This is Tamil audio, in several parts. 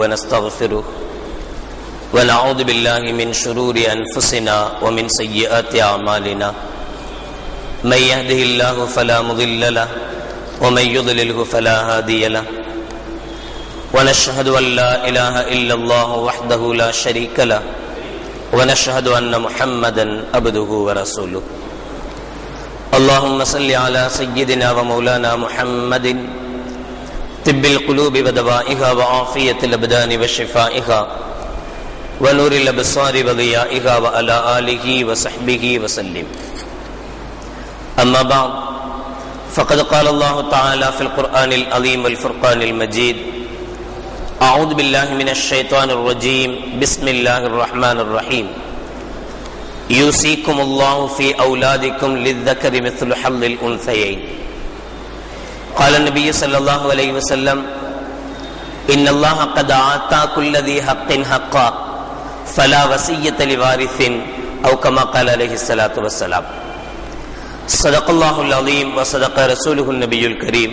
ونستغفره ونعوذ بالله من شرور أنفسنا ومن سيئات أعمالنا من يهده الله فلا مضل له ومن يضلله فلا هادي له ونشهد أن لا إله إلا الله وحده لا شريك له ونشهد أن محمدا عبده ورسوله اللهم صل على سيدنا ومولانا محمد طب القلوب ودوائها وعافية الأبدان وشفائها ونور الأبصار وضيائها وعلى آله وصحبه وسلم أما بعد فقد قال الله تعالى في القرآن العظيم والفرقان المجيد أعوذ بالله من الشيطان الرجيم بسم الله الرحمن الرحيم يوصيكم الله في أولادكم للذكر مثل حظ الأنثيين قال النبي صلى الله عليه وسلم إن الله قد أعطى كل ذي حق حقا فلا وصية لوارث أو كما قال عليه الصلاة والسلام صدق الله العظيم وصدق رسوله النبي الكريم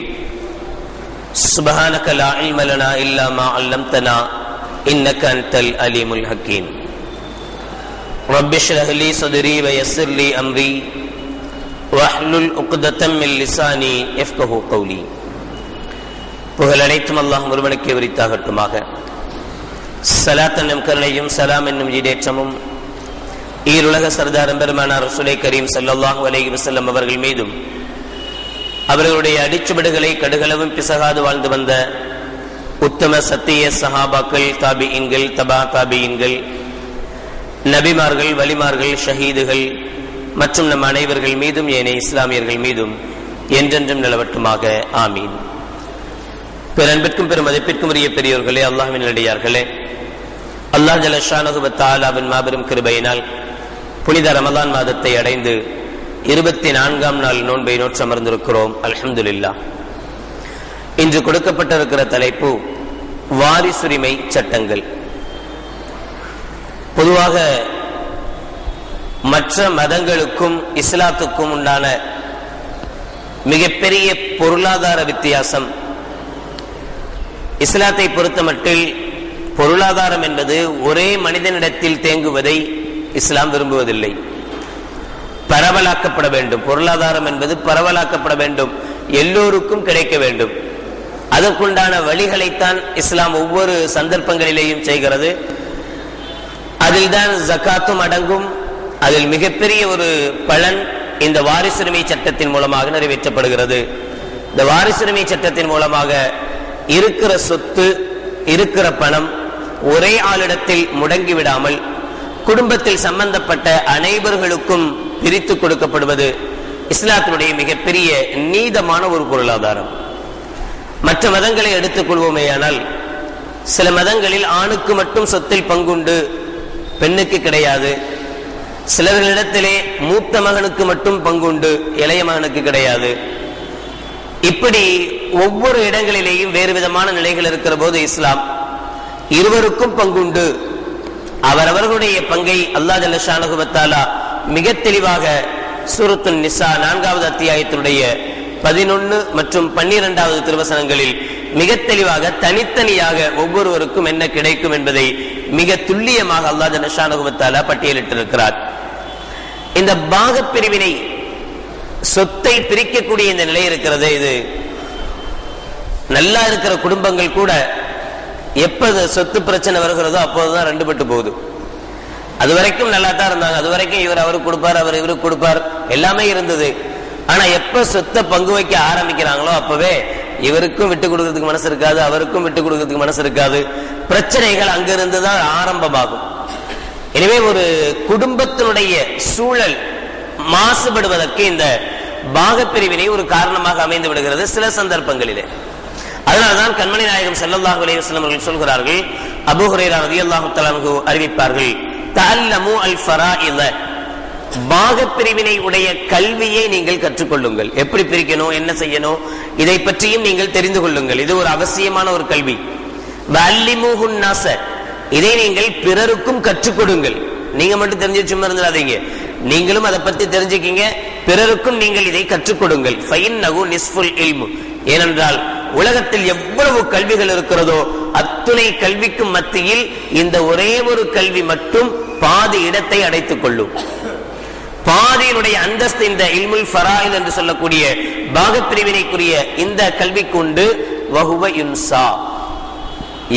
سبحانك لا علم لنا إلا ما علمتنا إنك أنت العليم الحكيم رب اشرح لي صدري ويسر لي أمري واحلل عقدة من لساني يفقهوا قولي. புகழ் அனைத்தும் அல்லாஹ் ஒருவனுக்கே உரித்தாகட்டுமாக. ஸலாத் என்னும் கருணையும் சலாம் என்னும் ஈடேற்றமும் ஈருலக சர்தாரம் பெருமானார் ரசூலை கரீம் ஸல்லல்லாஹு அலைஹி வஸல்லம் அவர்கள் மீதும் அவர்களுடைய அடிச்சுவடுகளை கடுகளவும் பிசகாது வாழ்ந்து வந்த உத்தம சத்திய சஹாபாக்கள், தாபிஈன்கள், தபா தாபிஈன்கள், நபிமார்கள், வலிமார்கள், ஷஹீதுகள் மற்றும் நம் அனைவர்கள் மீதும் ஏனைய இஸ்லாமியர்கள் மீதும் என்றென்றும் நிலவட்டுமாக. ஆமீன். பெரும்பிற்கும் பெரும் மதிப்பிற்கும் உரிய பெரியோர்களே, அல்லாஹ்வின் நல்லடியார்களே, அல்லாஹ் ஜல்ல ஷானஹு வ தஆலாவின் மாபெரும் கிருபையினால் புனித ரமலான் மாதத்தை அடைந்து 24ஆம் நாள் நோன்பை நோற்று அமர்ந்திருக்கிறோம். அல்ஹம்துலில்லாஹ். இன்று கொடுக்கப்பட்டிருக்கிற தலைப்பு வாரிசுரிமை சட்டங்கள். பொதுவாக மற்ற மதங்களுக்கும் இஸ்லாத்துக்கும் உண்டான மிகப்பெரிய பொருளாதார வித்தியாசம். இஸ்லாத்தை பொறுத்தமட்டில் பொருளாதாரம் என்பது ஒரே மனிதனிடத்தில் தேங்குவதை இஸ்லாம் விரும்புவதில்லை. பரவலாக்கப்பட வேண்டும். பொருளாதாரம் என்பது பரவலாக்கப்பட வேண்டும், எல்லோருக்கும் கிடைக்க வேண்டும். அதற்குண்டான வழிகளைத்தான் இஸ்லாம் ஒவ்வொரு சந்தர்ப்பங்களிலேயும் செய்கிறது. அதில் தான் ஜகாத்தும் அடங்கும். அதில் மிகப்பெரிய ஒரு பலன் இந்த வாரிசுரிமை சட்டத்தின் மூலமாக நிறைவேற்றப்படுகிறது. இந்த வாரிசுரிமை சட்டத்தின் மூலமாக இருக்கிற சொத்து, இருக்கிற பணம் ஒரே ஆளிடத்தில் முடங்கிவிடாமல் குடும்பத்தில் சம்பந்தப்பட்ட அனைவர்களுக்கும் பிரித்து கொடுக்கப்படுவது இஸ்லாத்தினுடைய மிகப்பெரிய நீதமான ஒரு பொருளாதாரம். மற்ற மதங்களை எடுத்துக் கொள்வோமேயானால், சில மதங்களில் ஆணுக்கு மட்டும் சொத்தில் பங்குண்டு, பெண்ணுக்கு கிடையாது. சிலர்களிடத்திலே மூத்த மகனுக்கு மட்டும் பங்குண்டு, இளைய மகனுக்கு கிடையாது. இப்படி ஒவ்வொரு இடங்களிலேயும் வேறு விதமான நிலைகள் இருக்கிற போது இஸ்லாம் இருவருக்கும் பங்குண்டு. அவரவர்களுடைய பங்கை அல்லாஹ் ஜல்ல ஷானஹு வ தஆலா மிக தெளிவாக சூரத்துன் நிசா 4வது அத்தியாயத்தினுடைய 11 மற்றும் 12வது திருவசனங்களில் மிக தெளிவாக தனித்தனியாக ஒவ்வொருவருக்கும் என்ன கிடைக்கும் என்பதை மிக துல்லியமாக அல்லாஹ் ஜல்ல ஷானஹு வ தஆலா பட்டியலிட்டிருக்கிறார். இந்த பாகப் பிரிவினை, சொத்தை பிரிக்கக்கூடிய இந்த நிலை இருக்கிறது, இது நல்லா இருக்கிற குடும்பங்கள் கூட எப்போது சொத்து பிரச்சனை வருகிறதோ அப்போதுதான் ரெண்டு பட்டு போகுது. அது வரைக்கும் நல்லா தான் இருந்தாங்க. அது வரைக்கும் இவர் அவருக்கு கொடுப்பார், அவர் இவருக்கு கொடுப்பார், எல்லாமே இருந்தது. ஆனா எப்ப சொத்தை பங்கு வைக்க ஆரம்பிக்கிறாங்களோ அப்பவே இவருக்கும் விட்டு கொடுக்கறதுக்கு மனசு இருக்காது, அவருக்கும் விட்டு கொடுக்கறதுக்கு மனசு இருக்காது. பிரச்சனைகள் அங்கிருந்து தான் ஆரம்பமாகும். எனவே ஒரு குடும்பத்தினுடைய சூழல் மாசுபடுவதற்கு இந்த பாகப்பிரிவினை ஒரு காரணமாக அமைந்து விடுகிறது சில சந்தர்ப்பங்களிலே. அதனால்தான் கண்மணி நாயகம் ஸல்லல்லாஹு அலைஹி வஸல்லம் அவர்கள் சொல்கிறார்கள், அபூ ஹுரைரா ரலியல்லாஹு தஆலா அன்ஹு அறிவிப்பார்கள், தஅல்லமு அல் ஃபராயித, பாகப்பிரிவினை உடைய கல்வியை நீங்கள் கற்றுக்கொள்ளுங்கள். எப்படி பிரிக்கணும், என்ன செய்யணும், இதை பற்றியும் நீங்கள் தெரிந்து கொள்ளுங்கள். இது ஒரு அவசியமான ஒரு கல்வி. வஅல்லிமுஹுன் நாஸ, இதை நீங்கள் பிறருக்கும் கற்றுக் கொடுங்கள். நீங்க மட்டும் தெரிஞ்சு சும்மா இருந்துடாதீங்க, நீங்களும் அதை பத்தி தெரிஞ்சுக்கீங்க, பிறருக்கும் நீங்கள் இதை கற்றுக் கொடுங்கள். ஃபைன்னஹு நிஸ்ஃபுல் இல்ம், ஏனென்றால் உலகத்தில் எவ்வளவு கல்விகள் இருக்கிறதோ அத்துணை கல்விக்கும் மத்தியில் இந்த ஒரே ஒரு கல்வி மட்டும் பாதி இடத்தை அடைத்துக் கொள்ளும். பாதியினுடைய அந்தஸ்து இந்த இல்முல் ஃபராயில் என்று சொல்லக்கூடிய பாகப்பிரிவினைக்குரிய இந்த கல்விக்கு உண்டு. வஹுவ யுன்சா,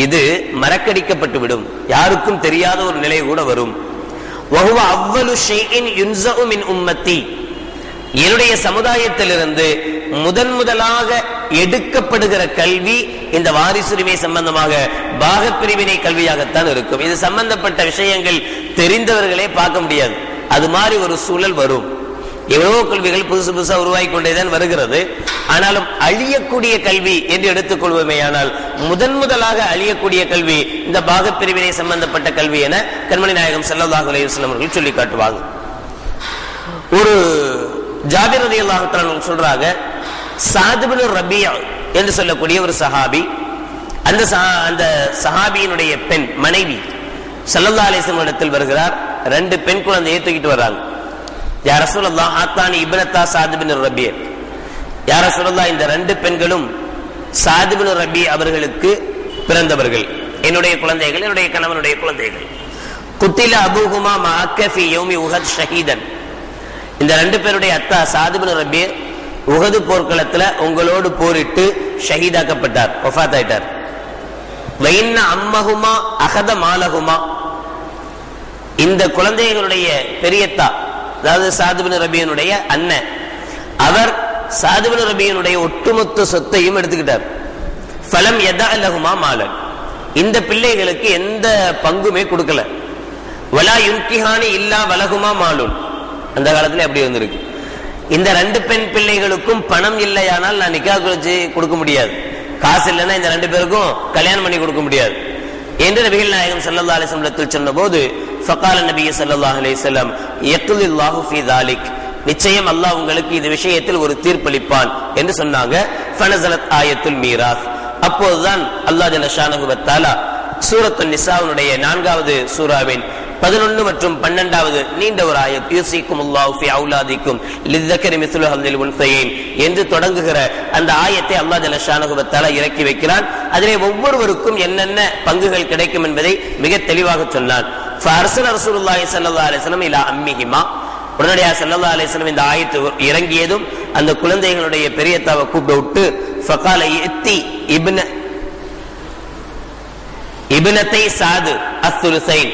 இது மறக்கடிக்கப்பட்டு விடும், யாருக்கும் தெரியாத ஒரு நிலை கூட வரும். வஹுவ அவ்வலு ஷைஇன் யுன்ஸஉ மின் உம்மத்தி, என்னுடைய சமுதாயத்திலிருந்து முதலாக எடுக்கப்படுகிற கல்வி இந்த வாரிசுரிமை சம்பந்தமாக பாகப்பிரிவினை கல்வியாகத்தான் இருக்கும். இது சம்பந்தப்பட்ட விஷயங்கள் தெரிந்தவர்களே பார்க்க முடியாது, அது மாதிரி ஒரு சூழல் வரும். எவ்வளவோ கல்விகள் புதுசு புதுசா உருவாகி கொண்டேதான் வருகிறது. ஆனாலும் அழியக்கூடிய கல்வி என்று எடுத்துக்கொள்வோமே, ஆனால் முதலாக அழியக்கூடிய கல்வி இந்த பாகப்பிரிவினை சம்பந்தப்பட்ட கல்வி என கண்மணி நாயகம் ஸல்லல்லாஹு அலைஹி வஸல்லம் அவர்கள் சொல்லி காட்டுவாங்க. ஒரு ஜாபிர் ரலியல்லாஹு தஆலா சொல்றாங்க, ஸஅத் இப்னு ரபீஅ என்று சொல்லக்கூடிய ஒரு சஹாபி, அந்த சஹாபியினுடைய பெண் மனைவி ஸல்லல்லாஹு அலைஹி வஸல்லம் இடத்தில் வருகிறார். 2 பெண் குழந்தையை தூக்கிட்டு வர்றாங்க. யா ரசூலல்லாஹ் ஆத்தானி இப்னதா ஸஅத் இப்னு ரபீஅ, யா ரசூலல்லாஹ் இந்த 2 பெண்களும் ஸஅத் இப்னு ரபீஅ அவர்களுக்கு பிறந்தவர்கள், என்னுடைய குழந்தைகள், என்னுடைய கணவனுடைய குழந்தைகள். குத்தில அபூஹுமா மஅக்க ஃபீ யௌமி உஹத் ஷஹீதன், இந்த 2 பேருடைய அத்தா ஸஅத் இப்னு ரபீஅ உஹது போர்க்களத்துல உங்களோடு போரிட்டு ஷஹீதாக்கப்பட்டார், வஃபாத் ஆயிட்டார். வைன்ன அம்மஹுமா அகத மாலஹுமா, இந்த குழந்தைகளுடைய பெரியத்தா, அதாவது ஸஅத் இப்னு ரபீஅனுடைய அண்ணன், அவர் ஸஅத் இப்னு ரபீஅனுடைய ஒட்டுமொத்த சொத்தையும் எடுத்துக்கிட்டார். ஃபலம் யதஅ லஹுமா மாலன், இந்த பிள்ளைகளுக்கு எந்த பங்குமே கொடுக்கல. வலா யுன்கிஹானி இல்லா வலஹுமா மாலுன், அந்த காலத்துல அப்படி இருந்திருக்கு. இந்த 2 பெண் பிள்ளைகளுக்கும் பணம் இல்லையானால் நான் நிக்காஹ் வச்சு கொடுக்க முடியாது, காசு இல்லைன்னா இந்த 2 பேருக்கும் கல்யாணம் பண்ணி கொடுக்க முடியாது என்று நபிகள் நாயகம் ஸல்லல்லாஹு அலைஹி வஸல்லம் சொன்னபோது, ஃபகால நபி ஸல்லல்லாஹு அலைஹி வஸல்லம் யக்லில்லாஹு ஃபீ தாலிக், நிச்சயம் அல்லாஹ் உங்களுக்கு இந்த விஷயத்தில் ஒரு தீர்ப்பளிப்பான் என்று சொன்னாங்க. ஃபனஸலத் ஆயத்துல் மீராஸ், அப்போதுதான் அல்லாஹ் ஜல்ல ஷானஹு வ தஆலா சூரத்துன் நிசாவுடைய 4வது சூராவின் 11 மற்றும் 12வது நீண்ட ஒரு ஆயத், யூசிக்குமுல்லாஹு ஃபீ அவுலாதிக்கும் லிஸ்ஸக்கரி மிஸ்லு ஹல்லில் உன்ஸயைன் என்று தொடங்குகிற அந்த ஆயத்தை அல்லாஹ் ஜல்ல ஷானஹு வ தஆலா இறக்கி வைக்கிறான். அதிலே ஒவ்வொருவருக்கும் என்னென்ன பங்குகள் கிடைக்கும் என்பதை மிக தெளிவாக சொன்னான். ஃபஅர்ஸல ரசூலுல்லாஹி ஸல்லல்லாஹு அலைஹி வஸல்லம் இலா அம்மிஹிமா, உடனடியாக ஸல்லல்லாஹு அலைஹி வஸல்லம் இந்த ஆயத்து இறங்கியதும் அந்த குழந்தைகளுடைய பெரியத்தாவை கூப்பிட்டு விட்டு, ஃபகால இத்தி இப்னத்தை ஸஅத் அஸ்ஸுலுஸைன்,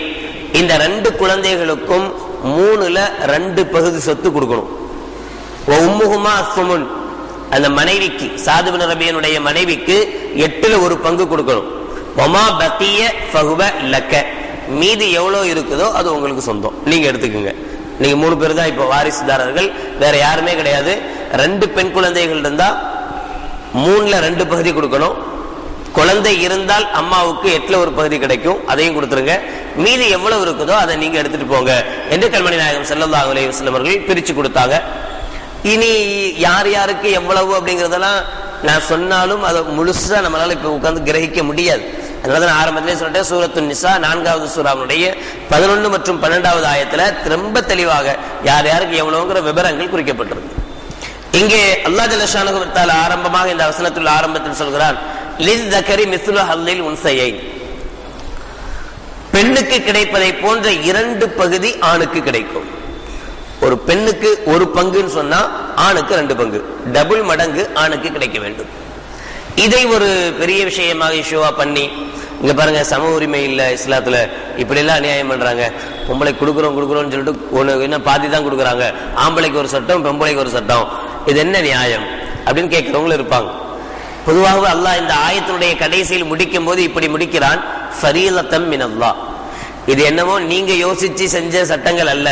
இந்த 2 குழந்தைகளுக்கும் 3/2 பகுதி சொத்து கொடுக்கணும். உம்முஹுமா அஸ்ஸுமுன், அந்த மனைவிக்கு ஸஅத் இப்னு ரபீஅனுடைய மனைவிக்கு 8/1 பங்கு கொடுக்கணும். வமா பகிய ஃபஹுவ லக, மீதி எவ்வளவு இருக்குதோ அது உங்களுக்கு சொந்தம், நீங்க எடுத்துக்கோங்க. நீங்க 3 பேர் தான் இப்ப வாரிசுதாரர்கள், வேற யாருமே கிடையாது. 2 பெண் குழந்தைகள் இருந்தா 3/2 பகுதி கொடுக்கணும். குழந்தை இருந்தால் அம்மாவுக்கு 8/1 பகுதி கிடைக்கும், அதையும் கொடுத்துருங்க. மீதி எவ்வளவு இருக்குதோ அதை நீங்க எடுத்துட்டு போங்க என்று கண்மணி நாயகம் ஸல்லல்லாஹு அலைஹி வஸல்லம் அவர்கள் பிரிச்சு கொடுத்தாங்க. இனி யார் யாருக்கு எவ்வளவு அப்படிங்கறதெல்லாம் நான் சொன்னாலும் அதை முழுசா நம்மளால இப்ப உட்கார்ந்து கிரகிக்க முடியாது. அதனால நான் ஆரம்பத்திலே சொல்லிட்டேன், சூரத்துன் நிசா 4வது சூராவுடைய 11 மற்றும் 12வது ஆயத்துல ரொம்ப தெளிவாக யார் யாருக்கு எவ்வளவுங்கிற விவரங்கள் குறிக்கப்பட்டிருக்கு. இங்கே அல்லாஹ் ஜல்ல ஷானஹு வ தஆலா ஆரம்பமாக இந்த வசனத்துள்ள ஆரம்பத்தில் சொல்கிறான், லிஸ்ஸக்கரி மிஸ்லு ஹல்லில் உன்ஸயைன், பெண்ணுக்கு கிடைப்பதை போன்ற 2 பகுதி ஆணுக்கு கிடைக்கும். ஒரு பெண்ணுக்கு 1 பங்குன்னு சொன்னா ஆணுக்கு 2 பங்கு, டபுள் மடங்கு ஆணுக்கு கிடைக்க வேண்டும். இதை ஒரு பெரிய விஷயமாக இஷ்யூவா பண்ணி, இங்க பாருங்க சம உரிமை இல்ல இஸ்லாத்துல, இப்படி எல்லாம் அநியாயம் பண்றாங்க. பொம்பளை கொடுக்குறோம்னு சொல்லிட்டு என்ன பாதி தான் கொடுக்குறாங்க, ஆம்பளைக்கு ஒரு சட்டம் பொம்பளைக்கு ஒரு சட்டம், இது என்ன நியாயம் அப்படின்னு கேட்கிறவங்களும் இருப்பாங்க. பொதுவாக அல்லாஹ் இந்த ஆயத்தினுடைய கடைசியில் முடிக்கும் போது இப்படி முடிக்கிறான், ஃபரீலத்தம் மினல்லாஹ், இது என்னமோ நீங்க யோசிச்சு செஞ்ச சட்டங்கள் அல்ல,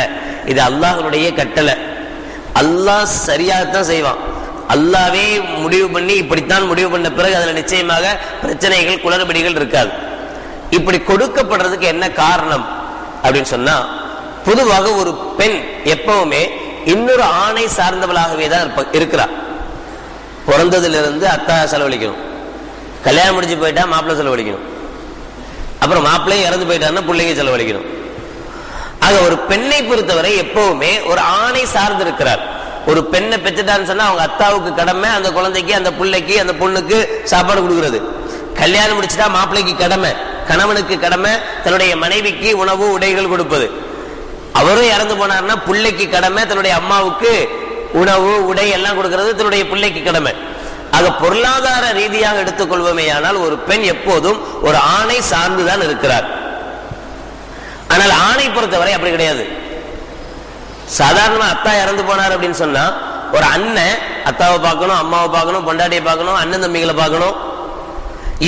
இது அல்லாஹ்வுடைய கட்டளை. அல்லாஹ் சரியாகத்தான் செய்வான். அல்லாவே முடிவு பண்ணி இப்படித்தான் முடிவு பண்ண பிறகு அதுல நிச்சயமாக பிரச்சனைகள் குளறுபடிகள் இருக்காது. இப்படி கொடுக்கப்படுறதுக்கு என்ன காரணம் அப்படின்னு சொன்னா, பொதுவாக ஒரு பெண் எப்பவுமே இன்னொரு ஆணை சார்ந்தவளாகவே தான் இருக்கிறார். பிறந்ததிலிருந்து அத்தா செலவழிக்கணும், கல்யாணம் முடிஞ்சு போயிட்டா மாப்பிள்ளை செலவழிக்கணும், அப்புறம் மாப்பிள்ளையும் இறந்து போயிட்டாருன்னா பிள்ளைங்க செலவழிக்கணும். ஆக ஒரு பெண்ணை பொறுத்தவரை எப்பவுமே ஒரு ஆணை சார்ந்து இருக்கிறார். ஒரு பெண்ணை பெற்றுட்டான்னு சொன்னா அவங்க அத்தாவுக்கு கடமை அந்த குழந்தைக்கு, அந்த பிள்ளைக்கு, அந்த பொண்ணுக்கு சாப்பாடு கொடுக்கிறது. கல்யாணம் முடிச்சுட்டா மாப்பிள்ளைக்கு கடமை, கணவனுக்கு கடமை தன்னுடைய மனைவிக்கு உணவு உடைகள் கொடுப்பது. அவரும் இறந்து போனார்னா பிள்ளைக்கு கடமை தன்னுடைய அம்மாவுக்கு உணவு உடை எல்லாம் கொடுக்கிறது தன்னுடைய பிள்ளைக்கு கடமை. ஆக பொருளாதார ரீதியாக எடுத்துக்கொள்வோமே ஆனால் ஒரு பெண் எப்போதும் ஒரு ஆணை சார்ந்துதான் இருக்கிறார். ஆனால் ஆணை பொறுத்தவரை அப்படி கிடையாது. சாதாரணமா அத்தா இறந்து போனார் அப்படின்னு சொன்னா ஒரு அண்ணன் அத்தாவை பார்க்கணும், அம்மாவை பார்க்கணும், பொண்டாட்டியை பார்க்கணும், அண்ணன் தம்பிகளை பார்க்கணும்.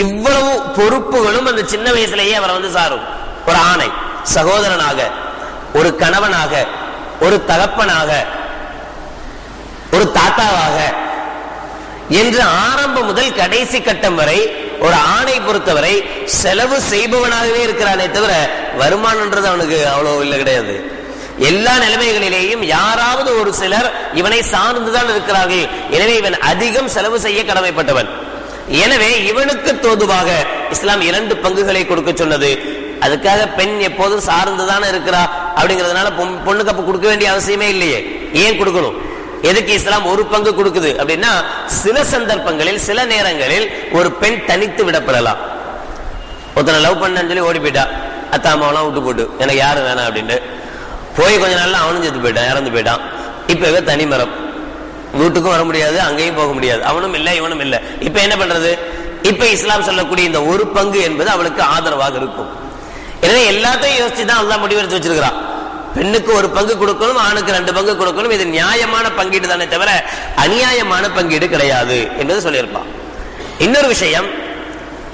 இவ்வளவு பொறுப்புகளும் அந்த சின்ன வயசுலேயே அவரை சாரும். ஒரு ஆணை சகோதரனாக, ஒரு கணவனாக, ஒரு தகப்பனாக, ஒரு தாத்தாவாக என்று ஆரம்பம் முதல் கடைசி கட்டம் வரை ஒரு ஆணை பொறுத்தவரை செலவு செய்பவனாகவே இருக்கிறானே தவிர வருமானம்ன்றது அவனுக்கு அவ்வளவு இல்லை, கிடையாது. எல்லா நிலைமைகளிலேயும் யாராவது ஒரு சிலர் இவனை சார்ந்துதான் இருக்கிறார்கள். எனவே இவன் அதிகம் செலவு செய்ய கடமைப்பட்டவன். எனவே இவனுக்கு தோதுவாக இஸ்லாம் 2 பங்குகளை கொடுக்க சொன்னது. அதுக்காக பெண் எப்போதும் சார்ந்துதான் இருக்கிறா அப்படிங்கிறதுனால பொண்ணுக்கு அப்ப கொடுக்க வேண்டிய அவசியமே இல்லையே. ஏன் கொடுக்கணும்? எதுக்கு இஸ்லாம் 1 பங்கு கொடுக்குது அப்படின்னா, சில சந்தர்ப்பங்களில் சில நேரங்களில் ஒரு பெண் தனித்து விடப்படலாம். ஒருத்தனை லவ் பண்ணு சொல்லி ஓடி போயிட்டா, அத்தா அம்மாவெல்லாம் விட்டு போட்டு எனக்கு யாரு வேணாம் அப்படின்ட்டு போய் கொஞ்ச நாள்ல அவனும் செத்து போயிட்டான், இறந்து போயிட்டான். இப்ப தனி மரம், வீட்டுக்கும் வர முடியாது, அங்கேயும் போக முடியாது, அவனும் இல்லை இவனும் இல்லை. இப்ப என்ன பண்றது? இப்ப இஸ்லாம் சொல்லக்கூடிய இந்த 1 பங்கு என்பது அவளுக்கு ஆதரவாக இருக்கும். எனவே எல்லாத்தையும் யோசிச்சுதான் அல்லாஹ் முடிவெடுத்து வச்சிருக்கிறான். பெண்ணுக்கு 1 பங்கு கொடுக்கணும், ஆணுக்கு 2 பங்கு கொடுக்கணும். இது நியாயமான பங்கீடு தானே தவிர அநியாயமான பங்கீடு கிடையாது என்பது சொல்லியிருப்பான். இன்னொரு விஷயம்,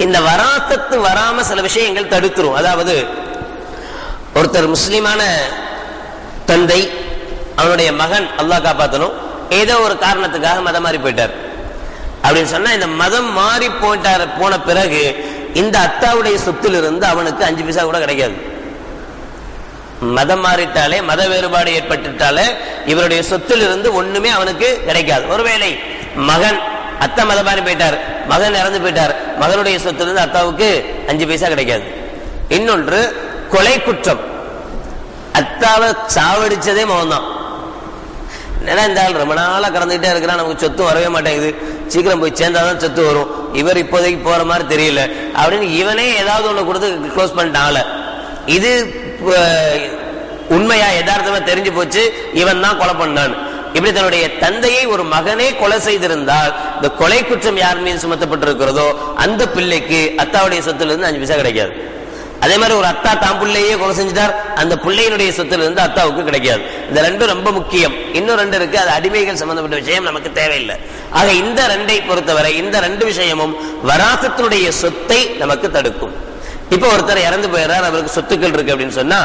இந்த வராசத்து வராம சில விஷயங்கள் தடுத்துரும். அதாவது ஒருத்தர் முஸ்லிமான தந்தை, அவனுடைய மகன் அல்லாஹ் காப்பாற்றணும், ஏதோ ஒரு காரணத்துக்காக மதம் மாறி போயிட்டார் அப்படின்னு சொன்னா, இந்த மதம் மாறி போன பிறகு இந்த அத்தாவுடைய சொத்திலிருந்து அவனுக்கு 5 பைசா கூட கிடைக்காது. மதம் மாறிட்டாலே, மத வேறுபாடு ஏற்பட்டுட்டாலே இவருடைய சொத்திலிருந்து ஒண்ணுமே அவனுக்கு கிடைக்காது. ஒருவேளை மகன் அத்தா மதம் மாறி போயிட்டார், மகன் இறந்து போயிட்டார், மகனுடைய சொத்திலிருந்து அத்தாவுக்கு 5 பைசா கிடைக்காது. இன்னொன்று கொலை குற்றம். அத்தாவை சாவடிச்சதே மகன் தான். ஏன்னா இந்த ஆள் ரொம்ப நாளா கடந்துகிட்டே இருக்கிறான், நமக்கு சொத்து வரவே மாட்டேங்குது, சீக்கிரம் போய் சேர்ந்தாதான் சொத்து வரும், இவர் இப்போதைக்கு போற மாதிரி தெரியல அப்படின்னு இவனே ஏதாவது ஒண்ணு கொடுத்து க்ளோஸ் பண்ணிட்டான். இது உண்மையா யதார்த்தமா தெரிஞ்சு போச்சு, இவன் தான் கொலை பண்ணான். இப்படி தன்னுடைய தந்தையை ஒரு மகனே கொலை செய்திருந்தால் இந்த கொலை குற்றம் யார் மீது சுமத்தப்பட்டிருக்கிறதோ அந்த பிள்ளைக்கு அத்தாவுடைய சொத்துல இருந்து 5 பைசா கிடைக்காது. அதே மாதிரி ஒரு அத்தா தான் பிள்ளையே கொலை செஞ்சிட்டார், அந்த பிள்ளையினுடைய சொத்துல இருந்து அத்தாவுக்கு கிடைக்காது. இந்த 2 ரொம்ப முக்கியம். இன்னும் 2 இருக்கு, அது அடிமைகள் சம்பந்தப்பட்ட விஷயம், நமக்கு தேவையில்லை. ஆக இந்த 2ஐ பொறுத்தவரை இந்த 2 விஷயமும் வராசத்தினுடைய சொத்தை நமக்கு தடுக்கும். இப்ப ஒருத்தர் இறந்து போயிடுறார், அவருக்கு சொத்துக்கள் இருக்கு அப்படின்னு சொன்னா,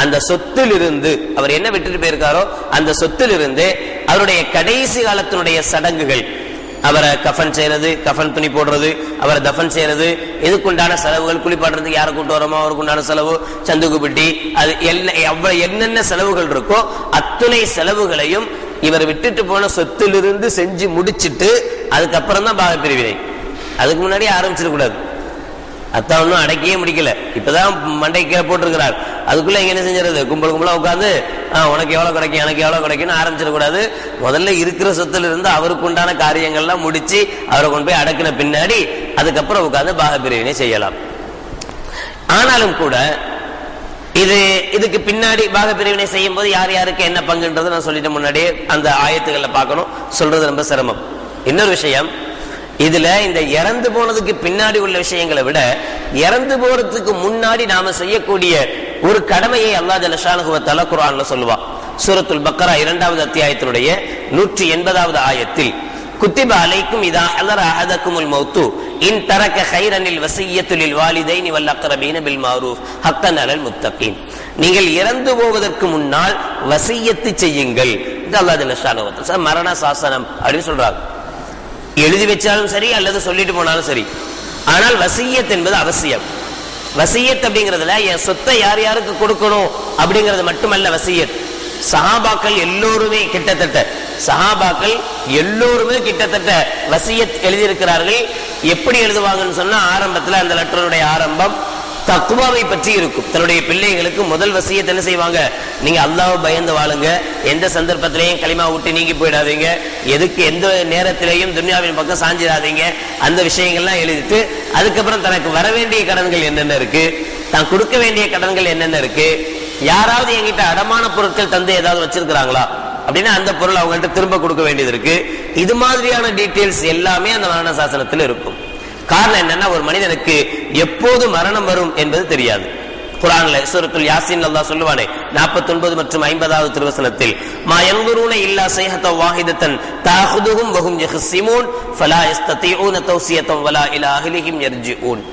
அந்த சொத்திலிருந்து அவர் என்ன விட்டுட்டு போயிருக்காரோ அந்த சொத்திலிருந்து அவருடைய கடைசி காலத்தினுடைய சடங்குகள், அவரை கஃபன் செய்யறது, கஃபன் துணி போடுறது, அவரை தஃபன் செய்யறது, இதுக்குண்டான செலவுகள், குளிப்பாடுறதுக்கு யாரை கூட்டு வரோமோ அவருக்குண்டான செலவு, சந்துக்கு பெட்டி, அது என்னென்ன செலவுகள் இருக்கோ அத்துணை செலவுகளையும் இவர் விட்டுட்டு போன சொத்திலிருந்து செஞ்சு முடிச்சுட்டு அதுக்கப்புறம் தான் பாக பிரிவினை. அதுக்கு முன்னாடி ஆரம்பிச்சிடக்கூடாது. அத்தா ஒன்னும் அடக்கியே முடிக்கல, இப்பதான் மண்டை கீழே போட்டிருக்கிறார். அதுக்குள்ள இங்க என்ன செஞ்சிருது, கும்பலா உட்காந்து உனக்கு எவ்வளவு கிடைக்கும் எனக்கு எவ்வளவு கிடைக்கும்னு ஆரம்பிச்சிடக்கூடாது. முதல்ல இருக்கிற சொத்துல இருந்து அவருக்கு உண்டான காரியங்கள்லாம் முடிச்சு அவரை கொண்டு போய் அடக்கின பின்னாடி அதுக்கப்புறம் உட்காந்து பாக பிரிவினை செய்யலாம். ஆனாலும் கூட இதுக்கு பின்னாடி பாக பிரிவினை செய்யும் போது யார் யாருக்கு என்ன பங்குன்றது நான் சொல்லிட்டு முன்னாடியே அந்த ஆயத்துக்கள்ல பார்க்கணும், சொல்றது ரொம்ப சிரமம். இன்னொரு விஷயம், இதுல இந்த இறந்து போனதுக்கு பின்னாடி உள்ள விஷயங்களை விட இறந்து போறதுக்கு முன்னாடி நாம செய்யக்கூடிய ஒரு கடமையை அல்லாஹ் ஜல்ல ஷானஹு வ தஆலா குர்ஆன்ல சொல்லுவா. சூரத்துல் பக்கரா 2வது அத்தியாயத்தினுடைய 180வது ஆயத்தில், குத்திப அலைக்கும் இதா ஹலர அஹதகுமுல் மௌத்து இன் தரக கைரனில் வஸிய்யத்து லில் வாலிதைனி வல் அக்ரபீன பில் மஅரூஃப் ஹக்கன் அலல் முத்தகீன். நீங்கள் இறந்து போவதற்கு முன்னால் வஸிய்யத்து செய்யுங்கள். இது அல்லாஹ் ஜல்ல ஷானஹு வ தஆலா மரண சாசனம் அப்படின்னு சொல்றாங்க. எழுதி வச்சாலும் சரி அல்லது சொல்லிட்டு போனாலும் சரி, ஆனால் வசியத் என்பது அவசியம். வசியத் அப்படிங்கிறதுல என் சொத்தை யார் யாருக்கு கொடுக்கணும் அப்படிங்கிறது மட்டுமல்ல வசியத். சஹாபாக்கள் எல்லோருமே கிட்டத்தட்ட வசியத் எழுதியிருக்கிறார்கள். எப்படி எழுதுவாங்கன்னு சொன்னா, ஆரம்பத்தில் அந்த லெட்டருடைய ஆரம்பம் தக்வாவை பற்றி இருக்கும். தன்னுடைய பிள்ளைகளுக்கு முதல் வசியத்தை என்ன செய்வாங்க, நீங்க அல்லாஹ்வை பயந்து வாழுங்க, எந்த சந்தர்ப்பத்திலையும் களிமா விட்டு நீங்கி போயிடாதீங்க, எதுக்கு எந்த நேரத்திலையும் துன்யாவின் பக்கம் சாஞ்சிடாதீங்க, அந்த விஷயங்கள்லாம் எழுதிட்டு அதுக்கப்புறம் தனக்கு வர வேண்டிய கடன்கள் என்னென்ன இருக்கு, தான் கொடுக்க வேண்டிய கடன்கள் என்னென்ன இருக்கு, யாராவது என்கிட்ட அடமான பொருட்கள் தந்து ஏதாவது வச்சிருக்கிறாங்களா அப்படின்னா அந்த பொருள் அவங்கள்ட்ட திரும்ப கொடுக்க வேண்டியது இருக்கு. இது மாதிரியான டீட்டெயில்ஸ் எல்லாமே அந்த மரண சாசனத்தில் இருக்கும். காரணம் என்னன்னா, ஒரு மனிதனுக்கு எப்போது மரணம் வரும் என்பது தெரியாது. குர்ஆன்ல சூரத்துல் யாசீன் அல்லாஹ் சொல்லுவானே 49 மற்றும் 50வது திருவசனத்தில், மா யன்துரூன இல்லா ஸைஹத வாஹிதத்தன் தஅஹுதுஹும் வஹும் யஹ்ஸிமூன் ஃபலா யஸ்ததீஊன தௌசியத்தன் வலா இலா அஹ்லிஹிம் யர்ஜிஊன்.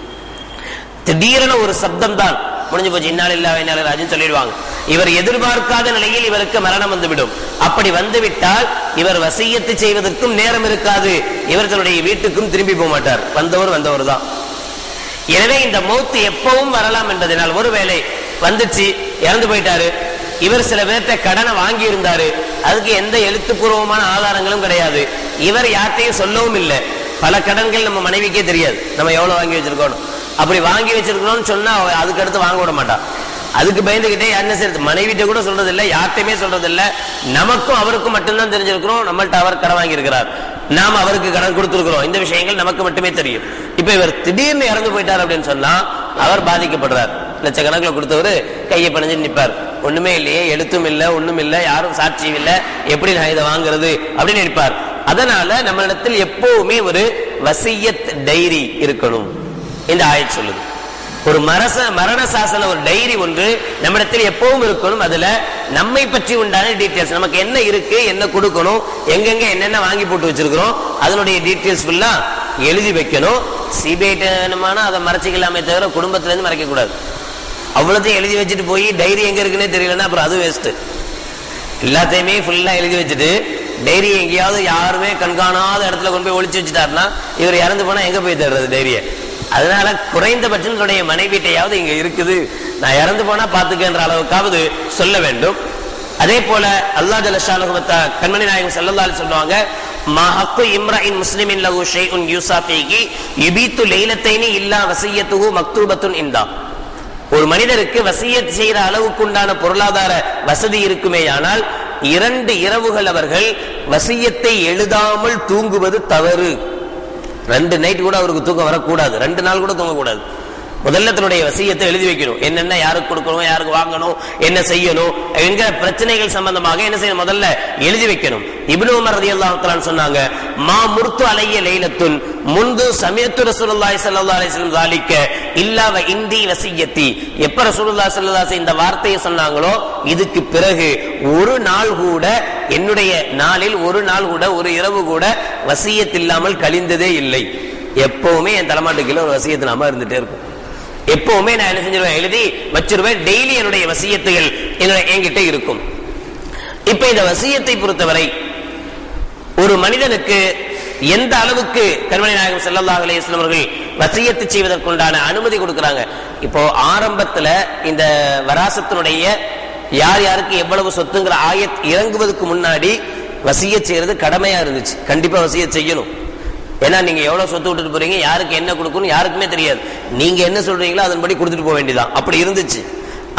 திடீரென ஒரு சப்தம் தான் முடிஞ்சு போச்சு, இன்னாலில்லாஹி வ இன்னா இலைஹி ராஜிஊன் சொல்லிடுவாங்க. இவர் எதிர்பார்க்காத நிலையில் இவருக்கு மரணம் வந்துவிடும். அப்படி வந்துவிட்டால் இவர் வசியத்து செய்வதற்கும் நேரம் இருக்காது, இவர் தன்னுடைய வீட்டுக்கும் திரும்பி போக மாட்டார். வந்தவர் தான். எனவே இந்த மௌத்து எப்பவும் வரலாம் என்பதனால், ஒருவேளை வந்துச்சு இறந்து போயிட்டாரு, இவர் சில பேர்த்த கடனை வாங்கி இருந்தாரு, அதுக்கு எந்த எழுத்துப்பூர்வமான ஆதாரங்களும் கிடையாது, இவர் யார்ட்டையும் சொல்லவும் இல்லை. பல கடன்கள் நம்ம மனைவிக்கே தெரியாது நம்ம எவ்வளவு வாங்கி வச்சிருக்கோம். அப்படி வாங்கி வச்சிருக்கணும்னு சொன்னா அதுக்கு அடுத்து வாங்க விட மாட்டான். அதுக்கு பயந்துகிட்டே என்ன செய்யறது, மனைவிட்ட கூட சொல்றது இல்லை, யார்ட்டையுமே சொல்றது இல்லை. நமக்கும் அவருக்கும் மட்டும்தான் தெரிஞ்சிருக்கிறோம், நம்மள்ட்ட அவர் கடன் வாங்கி இருக்கிறார், நாம் அவருக்கு கடன் கொடுத்திருக்கிறோம். இந்த விஷயங்கள் நமக்கு மட்டுமே தெரியும். இப்ப இவர் திடீர்னு இறந்து போயிட்டார் அப்படின்னு சொன்னா அவர் பாதிக்கப்படுறார். லட்சக்கணக்கில் கொடுத்தவர் கையை பணிஞ்சு நிற்பார், ஒண்ணுமே இல்லையே, எழுத்தும் இல்லை, ஒண்ணும் இல்லை, யாரும் சாட்சியும் இல்லை, எப்படி நான் இதை வாங்குறது அப்படின்னு நிற்பார். அதனால நம்மளிடத்தில் எப்பவுமே ஒரு வசியத் டைரி இருக்கணும். இந்த ஆயத் சொல்லுது, ஒரு மரண சாசன ஒரு டைரி ஒன்று நம்மிடத்தில் எப்பவும் இருக்கணும். அதுல நம்மை பற்றி உண்டான டீட்டெயில்ஸ், நமக்கு என்ன இருக்கு, என்ன கொடுக்கணும், எங்கெங்க என்னென்ன வாங்கி போட்டு வச்சிருக்கிறோம், அதனுடைய டீட்டெயில்ஸ் ஃபுல்லா எழுதி வைக்கணும். சிபிஐ அதை மறைச்சிக்கலாமே தவிர குடும்பத்துல இருந்து மறைக்க கூடாது. அவ்வளோத்தையும் எழுதி வச்சுட்டு போய் டைரி எங்க இருக்குன்னே தெரியலன்னா அப்புறம் அது வேஸ்ட். எல்லாத்தையுமே ஃபுல்லா எழுதி வச்சுட்டு டைரி எங்கேயாவது யாருமே கண்காணாத இடத்துல கொண்டு போய் ஒளிச்சு வச்சுட்டாருன்னா இவர் இறந்து போனா எங்க போய் தர்றது டைரியை? அதனால குறைந்தபட்சம் தன்னுடைய மனைவிட்டையாவது இங்க இருக்குது, நான் இறந்து போனா பாத்துக்கின்ற அளவுக்காவது சொல்ல வேண்டும். அதே போல அல்லாஹ் ஜல்ல ஷானுஹு வ தஆலா கண்மணி நாயகம் ஸல்லல்லாஹு அலைஹி சொல்லுவாங்க, மா ஹக்கு இம்ரஇன் முஸ்லிமின் லஹு ஷைஉன் யுஸாஃபிகி யுபீத்து லைலத்தைனி இல்லா வஸியத்துஹு மக்தூபத்துன் இந்தா. ஒரு மனிதருக்கு வசியத் செய்கிற அளவுக்கு உண்டான பொருளாதார வசதி இருக்குமேயானால் 2 இரவுகள் அவர்கள் வசியத்தை எழுதாமல் தூங்குவது தவறு. 2 நைட் கூட அவருக்கு தூக்கம் வரக்கூடாது, 2 நாள் கூட தூங்கக்கூடாது. முதல்ல தன்னுடைய வசியத்தை எழுதி வைக்கணும், என்னென்ன யாருக்கு கொடுக்கணும், யாருக்கு வாங்கணும், என்ன செய்யணும் என்கிற பிரச்சனைகள் சம்பந்தமாக என்ன செய்யணும், முதல்ல எழுதி வைக்கணும். இப்னு உமர் ரலியல்லாஹு தஆலா சொன்னாங்க, மா முர்து அலைய லைலத்துன் முந்து சமிஅத்து ரசூலுல்லாஹி ஸல்லல்லாஹு அலைஹி வஸல்லம் ذلك இல்லா வ இந்தி வசியத்தி. எப்ப ரசூலுல்லாஹி ஸல்லல்லாஹு அலைஹி வஸல்லம் இந்த வார்த்தையை சொன்னாங்களோ இதுக்கு பிறகு ஒரு நாள் கூட, என்னுடைய நாளில் ஒரு நாள் கூட, ஒரு இரவு கூட வசியத் இல்லாமல் கழிந்ததே இல்லை. எப்பவுமே என் தலைமாட்டு கீழே ஒரு வசியத்து நாம இருந்துட்டே இருக்கும். எப்பவுமே நான் என்ன செஞ்சிருவேன், எழுதி வச்சிருவேன். டெய்லி என்னுடைய வசியத்துகள் என்கிட்ட இருக்கும். இப்ப இந்த வசியத்தை பொறுத்தவரை ஒரு மனிதனுக்கு எந்த அளவுக்கு கண்மணி நாயகம் ஸல்லல்லாஹு அலைஹி வஸல்லம் அவர்கள் வசியத்து செய்வதற்குண்டான அனுமதி கொடுக்கிறாங்க. இப்போ ஆரம்பத்துல இந்த வராசத்தினுடைய யார் யாருக்கு எவ்வளவு சொத்துங்கிற ஆயத் இறங்குவதற்கு முன்னாடி வசியத் செய்யறது கடமையா இருந்துச்சு. கண்டிப்பா வசியத் செய்யணும். ஏன்னா நீங்க எவ்வளவு சொத்து விட்டுட்டு போறீங்க, யாருக்கு என்ன கொடுக்கணும் யாருக்குமே தெரியாது, நீங்க என்ன சொல்றீங்களோ அதன்படி கொடுத்துட்டு போக வேண்டியதான், அப்படி இருந்துச்சு.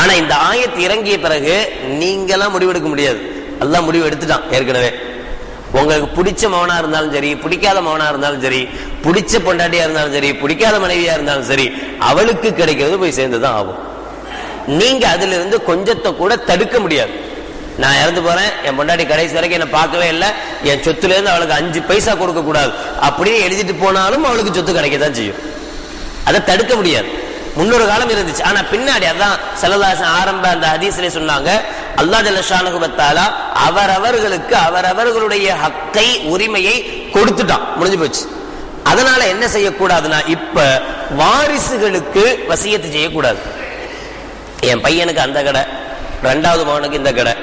ஆனா இந்த ஆயத் இறங்கிய பிறகு நீங்கெல்லாம் முடிவெடுக்க முடியாது, எல்லாம் முடிவு எடுத்துட்டான் ஏற்கனவே. உங்களுக்கு பிடிச்ச மகனா இருந்தாலும் சரி, பிடிக்காத மகனா இருந்தாலும் சரி, பிடிச்ச பொண்டாட்டியா இருந்தாலும் சரி, பிடிக்காத மனைவியா இருந்தாலும் சரி, அவளுக்கு கிடைக்கிறது போய் சேர்ந்துதான் ஆகும். நீங்க அதுல இருந்து கொஞ்சத்தை கூட தடுக்க முடியாது. நான் இறந்து போறேன், என் பொண்டாட்டி கடைசி வரைக்கும் என்ன பார்க்கவே இல்லை, என் சொத்துல இருந்து அவளுக்கு 5 பைசா கொடுக்க கூடாது அப்படியே எழுதிட்டு போனாலும் அவளுக்கு சொத்து கிடைக்கதான் செய்யும். அதை தடுக்க முடியாது. முன்னொரு காலம் இருந்துச்சு, ஆனா பின்னாடி அதான் ஸல்லல்லாஹு அலைஹி வஸல்லம் ஆரம்ப அந்த ஹதீஸ்ல சொன்னாங்க, அல்லாஹ் ஜல்ல ஷானுஹு வ தஆலா அவரவர்களுக்கு அவரவர்களுடைய ஹக்கை, உரிமையை கொடுத்துட்டான், முடிஞ்சு போச்சு. அதனால என்ன செய்யக்கூடாதுன்னா, இப்ப வாரிசுகளுக்கு வசியத்து செய்யக்கூடாது. என் பையனுக்கு அந்த கடை, 2வது மகனுக்கு இந்த கடை,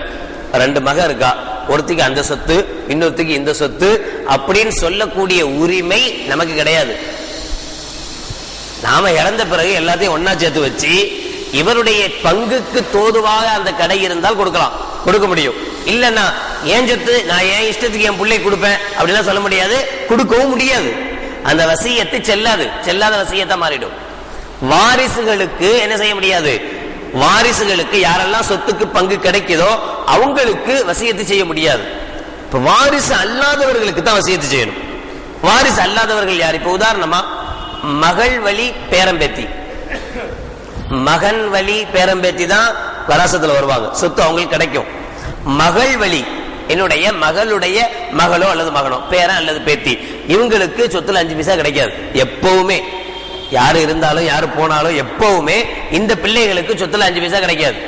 2 மகன் இருக்கா, ஒருத்திக்கு அந்த சொத்து, இன்னொருத்திக்கு இந்த சொத்து அப்படின்னு சொல்லக்கூடிய உரிமை நமக்கு கிடையாது. நாம இறந்த பிறகு எல்லாத்தையும் ஒன்னா சேர்த்து வச்சு இவருடைய பங்குக்கு தோதுவாக அந்த கடை இருந்தால் கொடுக்கலாம், கொடுக்க முடியும். இல்லன்னா ஏன் சொத்து, நான் என் இஷ்டத்துக்கு என் பிள்ளை கொடுப்பேன் அப்படிலாம் சொல்ல முடியாது, கொடுக்கவும் முடியாது. அந்த வசியத்து செல்லாத வசியத்தா மாறிடும். வாரிசுகளுக்கு என்ன செய்ய முடியாது? வாரிசுகளுக்கு யாரெல்லாம் சொத்துக்கு பங்கு கிடைக்குதோ அவங்களுக்கு வசியத்து செய்ய முடியாது. இப்ப வாரிசு அல்லாதவர்களுக்கு தான் வசியத்து செய்யணும். வாரிசு அல்லாதவர்கள் யார்? இப்ப உதாரணமா மகள் வழி பேரம்பேத்தி, மகன் வழி பேரம்பேத்தி தான் வராசத்துல வருவாங்க, சொத்து அவங்களுக்கு கிடைக்கும். மகள் வழி என்னுடைய மகளுடைய மகளோ அல்லது மகனோ, பேரன் அல்லது பேத்தி, இவங்களுக்கு சொத்துல 5 பைசா கிடைக்காது. எப்பவுமே யாரு இருந்தாலும் யாரு போனாலும் எப்பவுமே இந்த பிள்ளைகளுக்கு சொத்துல 5 பைசா கிடைக்காது.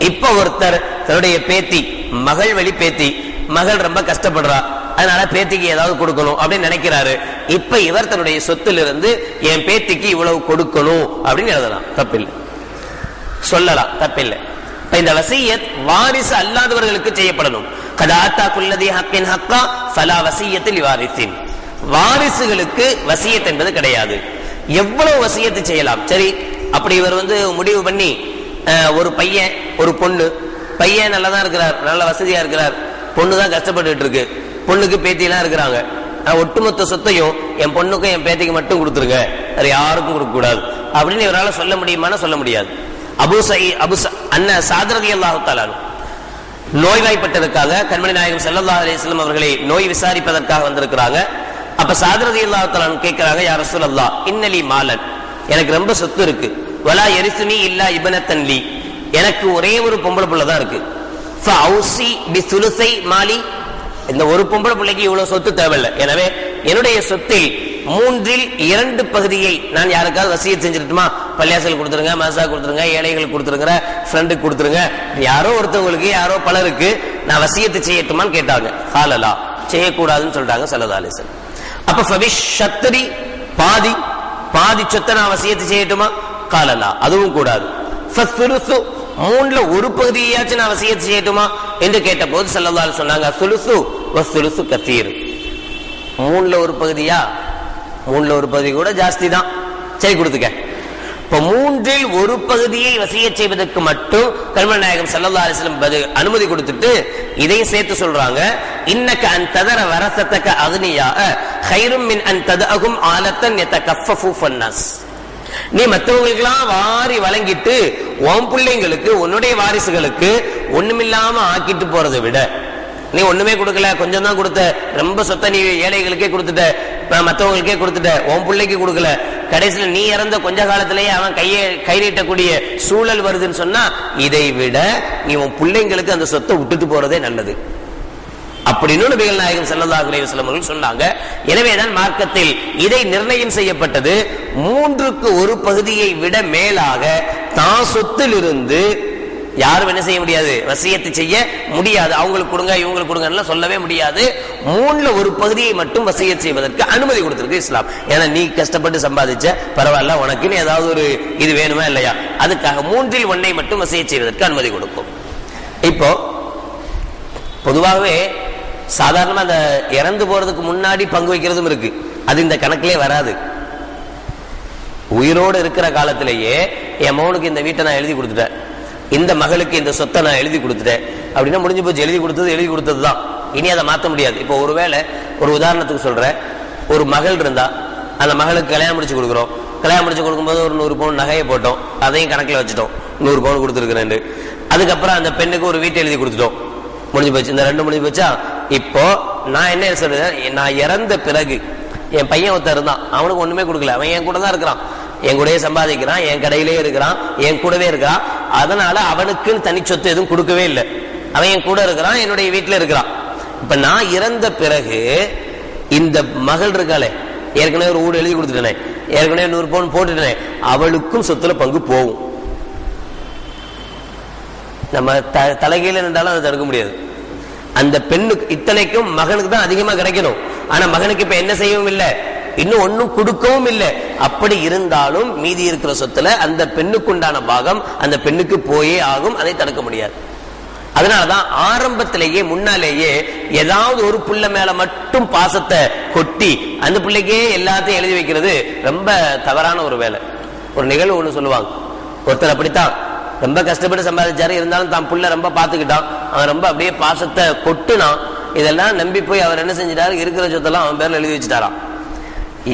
இப்ப ஒருத்தர் தன்னுடைய பேத்தி, மகள் வழி பேத்தி, மகள் ரொம்ப கஷ்டப்படுறா, அதனால பேத்திக்கு ஏதாவது கொடுக்கணும் அப்படின்னு நினைக்கிறாரு. இப்ப இவர் தன்னுடைய சொத்திலிருந்து என் பேத்திக்கு இவ்வளவு கொடுக்கணும் அப்படின்னு எழுதலாம், தப்பில்லை, சொல்லலாம், தப்பில்லை. இந்த வசியத் வாரிசு அல்லாதவர்களுக்கு செய்யப்படணும். கதாத்தா குல்லதி ஹக்கின் ஹக்கா ஃபலா வசியத்தில் வாரிசின். வாரிசுகளுக்கு வசியத் என்பது கிடையாது. எவ்வளவு வசியத்து செய்யலாம்? சரி, அப்படி இவர் முடிவு பண்ணி ஒரு பையன் ஒரு பொண்ணு, பையன் நல்லதான் இருக்கிறார், நல்ல வசதியா இருக்கிறார், பொண்ணு தான் கஷ்டப்பட்டு இருக்கு, பொண்ணுக்கு பேத்தியெல்லாம் இருக்கிறாங்க, ஒட்டுமொத்த சொத்தையும் என் பொண்ணுக்கும் என் பேத்திக்கு மட்டும் கொடுத்துருங்க, வேற யாருக்கும் கொடுக்க கூடாது அப்படின்னு இவரால் சொல்ல முடியுமான்னு சொல்ல முடியாது. சாத் ரலியல்லாஹு தஆலா நோய்வாய்ப்பட்டதற்காக கண்மணி நாயகம் ஸல்லல்லாஹு அலைஹி வஸல்லம் அவர்களை நோய் விசாரிப்பதற்காக வந்திருக்கிறாங்க. அப்ப சாத் ரலியல்லாஹு தஆலா கேட்கிறாங்க, யா ரசூலல்லாஹ் இன்னலி மாலன், எனக்கு ரொம்ப சொத்து இருக்கு, வலா யரிசுனி இல்லா இப்னத்தன் லீ, எனக்கு ஒரே ஒரு பொம்பளை பிள்ளை தான் இருக்கு, ஃபௌசி பிசுலுஸை மாலி, இந்த ஒரு பொம்பளை பிள்ளைக்கு இவ்வளவு சொத்து தேவையில்லை, எனவே என்னுடைய சொத்தில் 2/3 பகுதியை நான் யாருக்காவது வசியத் செஞ்சிருட்டுமா? பள்ளியாசல் கொடுத்துருங்க, மசா கொடுத்துருங்க, ஏழைகளுக்கு கொடுத்துருங்க, ஃப்ரெண்டுக்கு கொடுத்துருங்க, யாரோ ஒருத்தவங்களுக்கு யாரோ பலருக்கு நான் வசியத்து செய்யட்டுமான்னு கேட்டாங்க. காலலா, செய்யக்கூடாதுன்னு சொல்லிட்டாங்க ஸல்லல்லாஹு அலைஹி வஸல்லம். அப்ப ஃபபிஷத்ரி, பாதி பாதி சொத்தை நான் வசியத்து செய்யட்டுமா? காலலா, அதுவும் கூடாது. ஃபஸ்ஸுலுஸு, 1/3 பகுதியாச்சும் நான் வசியத்து செய்யட்டுமா என்று கேட்ட போது ஸல்லல்லாஹு அலைஹி சொன்னாங்க, சுலுசு வஸ்ஸுலுசு கதீர். 1/3 பகுதியா? 1/3 பகுதி கூட ஜாஸ்தி தான், சரி கொடுத்துக்க. இப்ப 1/3 பகுதியை வசியத் செய்வதற்கு மட்டும் கண்மணி நாயகம் ஸல்லல்லாஹு அலைஹி வஸல்லம் அனுமதி கொடுத்துட்டு இதையும் சேர்த்து சொல்றாங்க, இன்னக அன் ததர வரஸதக அக்னியா கைரும் மின் அன் ததஅஹும் ஆலத்தன் யதகஃபஃபு ஃபன்னாஸ். நீ மற்றவங்களுக்கெல்லாம் வாரி வழங்கிட்டு உன் பிள்ளைங்களுக்கு உன்னுடைய வாரிசுகளுக்கு ஒண்ணுமில்லாம ஆக்கிட்டு போறதை விட, நீ ஒண்ணுமே கொடுக்கல, கொஞ்சம் தான் கொடுத்த, ரொம்ப சொத்தை நீ ஏழைகளுக்கே கொடுத்துட்ட, மற்றவங்களுக்கே கொடுத்துட்ட, உன் பிள்ளைக்கு கொடுக்கல, கடைசியில நீ இறந்த கொஞ்ச காலத்திலேயே அவன் கை நீட்டக்கூடிய சூழல் வருதுன்னு சொன்னா, இதை விட நீ உன் பிள்ளைங்களுக்கு அந்த சொத்தை விட்டுட்டு போறதே நல்லது அப்படின்னு நபிகள் நாயகம் ஸல்லல்லாஹு அலைஹி வஸல்லம் அவர்கள் சொன்னாங்க. எனவேதான் மார்க்கத்தில் இதை நிர்ணயம் செய்யப்பட்டது. 1/3 பகுதியை விட மேலாக தான் சொத்திலிருந்து யாரும் என்ன செய்ய முடியாது, வசியத்து செய்ய முடியாது. அவங்களுக்கு கொடுங்க இவங்களுக்கு கொடுங்க சொல்லவே முடியாது. 1/3 பகுதியை மட்டும் வசியத் செய்வதற்கு அனுமதி கொடுத்திருக்கு இஸ்லாம். ஏன்னா நீ கஷ்டப்பட்டு சம்பாதிச்ச, பரவாயில்ல, உனக்குன்னு ஏதாவது ஒரு இது வேணுமா இல்லையா, அதுக்காக 1/3 மட்டும் வசியத் செய்வதற்கு அனுமதி கொடுக்கும். இப்போ பொதுவாகவே சாதாரணமா அந்த இறந்து போறதுக்கு முன்னாடி பங்கு வைக்கிறதும் இருக்கு, அது இந்த கணக்கிலே வராது. உயிரோடு இருக்கிற காலத்திலேயே என் மகனுக்கு இந்த வீட்டை நான் எழுதி கொடுத்துட்டேன், இந்த மகளுக்கு இந்த சொத்தை நான் எழுதி கொடுத்துட்டேன் அப்படின்னா முடிஞ்சு போச்சு. எழுதி கொடுத்தது தான், இனி அதை மாற்ற முடியாது. இப்போ ஒருவேளை ஒரு உதாரணத்துக்கு சொல்றேன், ஒரு மகள் இருந்தா அந்த மகளுக்கு கல்யாணம் முடிச்சு கொடுக்குறோம், கல்யாணம் முடிச்சு கொடுக்கும்போது ஒரு 100 பவுன் நகையை போட்டோம், அதையும் கணக்கில் வச்சுட்டோம், 100 பவுன் கொடுத்துருக்குறேன். அதுக்கப்புறம் அந்த பெண்ணுக்கு ஒரு வீட்டை எழுதி கொடுத்துட்டோம், முடிஞ்சு போச்சு. இந்த 2 முடிஞ்சு போச்சா? இப்போ நான் என்ன சொல்றேன், நான் இறந்த பிறகு என் பையன் ஒருத்தர் இருந்தான், அவனுக்கு ஒண்ணுமே கொடுக்கல, அவன் என் கூட தான் இருக்கிறான், என் கூடயே சம்பாதிக்கிறான், என் கடையிலே இருக்கிறான், என் கூடவே இருக்கிறான், அதனால அவனுக்குன்னு தனி சொத்து எதுவும் கொடுக்கவே இல்லை, அவன் என் கூட இருக்கிறான், என்னுடைய வீட்டுல இருக்கிறான். இப்ப நான் இறந்த பிறகு இந்த மகள் இருக்காளே, ஏற்கனவே ஒரு வீடு எழுதி கொடுத்துட்டேனே, ஏற்கனவே 100 பவுன் போட்டுட்டேனே, அவளுக்கும் சொத்துல பங்கு போகும். நம்ம தலைகீழ நின்றாலும் அதை தடுக்க முடியாது. அந்த பெண்ணுக்கு இத்தனைக்கும் மகனுக்கு தான் அதிகமா கிடைக்கணும், ஆனா மகனுக்கு இப்ப என்ன செய்யவும் இல்லை, இன்னும் ஒன்னும் கொடுக்கவும் இல்லை. அப்படி இருந்தாலும் மீதி இருக்கிற சொத்துல அந்த பெண்ணுக்குண்டான பாகம் அந்த பெண்ணுக்கு போயே ஆகும், அதை தடுக்க முடியாது. அதனாலதான் ஆரம்பத்திலேயே முன்னாலேயே ஏதாவது ஒரு புள்ள மேல மட்டும் பாசத்தை கொட்டி அந்த பிள்ளைக்கே எல்லாத்தையும் எழுதி வைக்கிறது ரொம்ப தவறான ஒரு வேலை. ஒரு நிகழ்வு ஒண்ணு சொல்லுவாங்க, ஒருத்தர் அப்படித்தான் ரொம்ப கஷ்டப்பட்டு சம்பாதிச்சாரு, இருந்தாலும் தான் புள்ள ரொம்ப பாத்துக்கிட்டான், அவன் ரொம்ப அப்படியே பாசத்தை கொட்டுனான். இதெல்லாம் நம்பி போய் அவர் என்ன செஞ்சிட்டாரு, இருக்கிற சொத்தெல்லாம் அவன் பேர்ல எழுதி வச்சுட்டாராம்.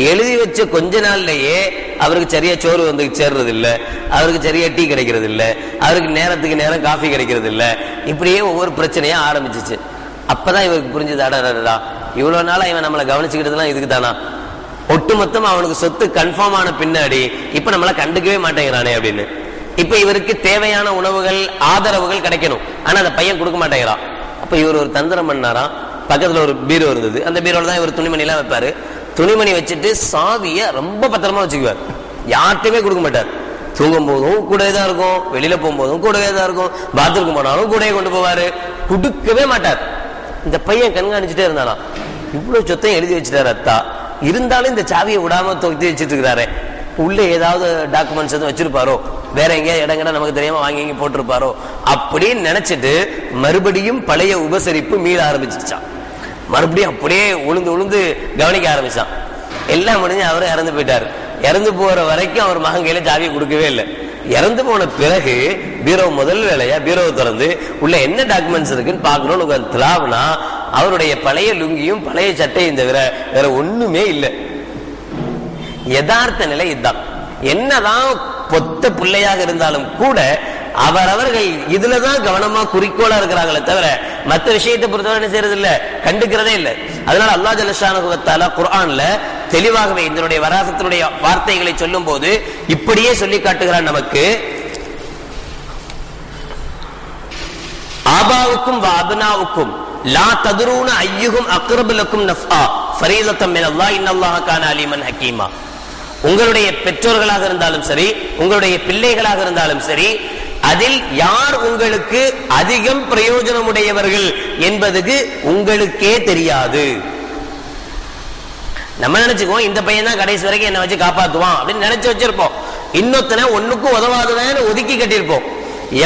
எழுதி வச்ச கொஞ்ச நாள்லயே அவருக்கு சரியா சோறு வந்து சேர்றது இல்ல, அவருக்கு சரியா டீ கிடைக்கிறது இல்ல, அவருக்கு நேரத்துக்கு நேரம் காஃபி கிடைக்கிறது இல்ல, இப்படியே ஒவ்வொரு பிரச்சனையா ஆரம்பிச்சிச்சு. அப்பதான் இவருக்கு புரிஞ்சது, அடடா இவ்வளவு நாளா இவன் நம்மளை கவனிச்சுக்கிட்டதுலாம் இதுக்கு தானா, ஒட்டுமொத்தமா அவனுக்கு சொத்து கன்ஃபார்ம் ஆன பின்னாடி இப்ப நம்மள கண்டுக்கவே மாட்டேங்கிறானே அப்படின்னு. இப்ப இவருக்கு தேவையான உணவுகள் ஆதரவுகள் கிடைக்கணும், ஆனா அந்த பையன் கொடுக்க மாட்டேங்கிறான். அப்ப இவர் ஒரு தந்திரம் பண்ணாராம். பக்கத்துல ஒரு பீரோ இருந்தது, அந்த பீரோல தான் இவர் துணிமணி எல்லாம் வைப்பாரு. துணிமணி வச்சுட்டு சாவிய ரொம்ப பத்திரமா வச்சுக்குவார், யார்ட்டுமே கொடுக்க மாட்டார். தூங்கும் போதும் கூடவே தான் இருக்கும், வெளியில போகும்போதும் கூடவே தான் இருக்கும், பாத்ரூம் போனாலும் கூடவே கொண்டு போவாரு, கொடுக்கவே மாட்டார். இந்த பையன் கண்காணிச்சுட்டே இருந்தானா, இவ்வளவு சொத்தையும் எழுதி வச்சுட்டாரு அத்தா, இருந்தாலும் இந்த சாவியை விடாம தொகுத்தி வச்சுட்டு இருக்கிறாரு, உள்ள ஏதாவது டாக்குமெண்ட்ஸ் எதுவும் வச்சிருப்பாரோ, வேற எங்கேயாவது இடங்கட நமக்கு தெரியாம வாங்கி இங்க போட்டிருப்பாரோ அப்படின்னு நினைச்சிட்டு மறுபடியும் பழைய உபசரிப்பு மீள ஆரம்பிச்சிச்சான். மறுபடியும் அப்படியே உளுந்து உளுந்து கவனிக்க ஆரம்பிச்சான். எல்லாம் முடிஞ்சு அவரும் இறந்து போயிட்டாரு. இறந்து போற வரைக்கும் அவர் மகன் கையில சாவியை கொடுக்கவே இல்லை. இறந்து போன பிறகு பீரோ முதல் வேலையா பீரோவை திறந்து உள்ள என்ன டாக்குமெண்ட்ஸ் இருக்குன்னு பாக்கணும்னு திலாவுனா அவருடைய பழைய லுங்கியும் பழைய சட்டையும் தவிர வேற ஒண்ணுமே இல்லை. யதார்த்த நிலை இதுதான். என்னதான் பொத்த பிள்ளையாக இருந்தாலும் கூட அவரவர்கள் இதுலதான் கவனமா குறிக்கோளா இருக்கிறாங்களே தவிர மற்ற விஷயத்தை பொறுத்தவரை என்ன செய்யறது இல்ல, கண்டுக்கிறதே இல்லை. அதனால அல்லாஹ் ஜல்லஷானஹு வ தஆலா குர்ஆன்ல தெளிவாகவே இதனுடைய வராசத்தினுடைய வார்த்தைகளை சொல்லும் போது இப்படியே சொல்லி காட்டுகிறான் நமக்கு. ஆபாவுக்கும் அப்னாவுக்கும் லா ததுரூன ஐயுஹும் அக்ரபு லக்கும் நஃபா ஃபரீதத்தம் மினல்லாஹ் இன்னல்லாஹ கான அலீமன் ஹகீமா. உங்களுடைய பெற்றோர்களாக இருந்தாலும் சரி, உங்களுடைய பிள்ளைகளாக இருந்தாலும் சரி, அதில் யார் உங்களுக்கு அதிகம் பிரயோஜனமுடையவர்கள் என்பதுக்கு உங்களுக்கே தெரியாது. நம்ம நினைச்சுக்கோம் இந்த பையன் தான் கடைசி வரைக்கும் என்ன வச்சு காப்பாத்துவான் அப்படின்னு நினைச்சு வச்சிருப்போம். இன்னொத்தனை ஒண்ணுக்கும் உதவாதவன்னு ஒதுக்கி கட்டியிருப்போம்.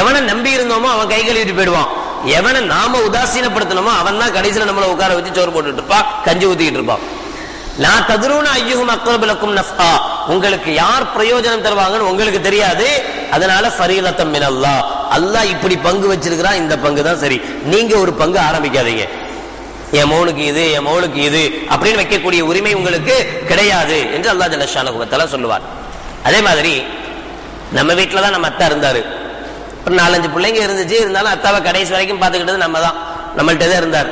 எவனை நம்பி இருந்தோமோ அவன் கை கழுவிட்டு போயிடுவான். எவனை நாம உதாசீனப்படுத்தணுமோ அவன் தான் கடைசியில நம்மளை உட்கார வச்சு சோறு போட்டுட்டு இருப்பான், கஞ்சி ஊத்திக்கிட்டு இருப்பான். நான் ததுரூன ஐயுஹும் அக்ரபு லக்கும் நஃபா, உங்களுக்கு யார் பிரயோஜனம் தருவாங்கன்னு உங்களுக்கு தெரியாது. அதனால ஃபரீதத்தம் மினல்லாஹ், அல்லாஹ் இப்படி பங்கு வச்சிருக்கிறான், இந்த பங்கு தான் சரி, நீங்க ஒரு பங்கு ஆரம்பிக்காதீங்க. என் மௌனுக்கு இது, என் மௌனுக்கு இது அப்படின்னு வைக்கக்கூடிய உரிமை உங்களுக்கு கிடையாது என்று அல்லாஹ் ஜல்லஷானஹு வ தஆலா சொல்லுவார். அதே மாதிரி நம்ம வீட்டுல தான் நம்ம அத்தா இருந்தாரு, ஒரு 4-5 பிள்ளைங்க இருந்துச்சு. இருந்தாலும் அத்தாவை கடைசி வரைக்கும் பார்த்துக்கிட்டது நம்ம தான், நம்மள்கிட்ட தான் இருந்தார்.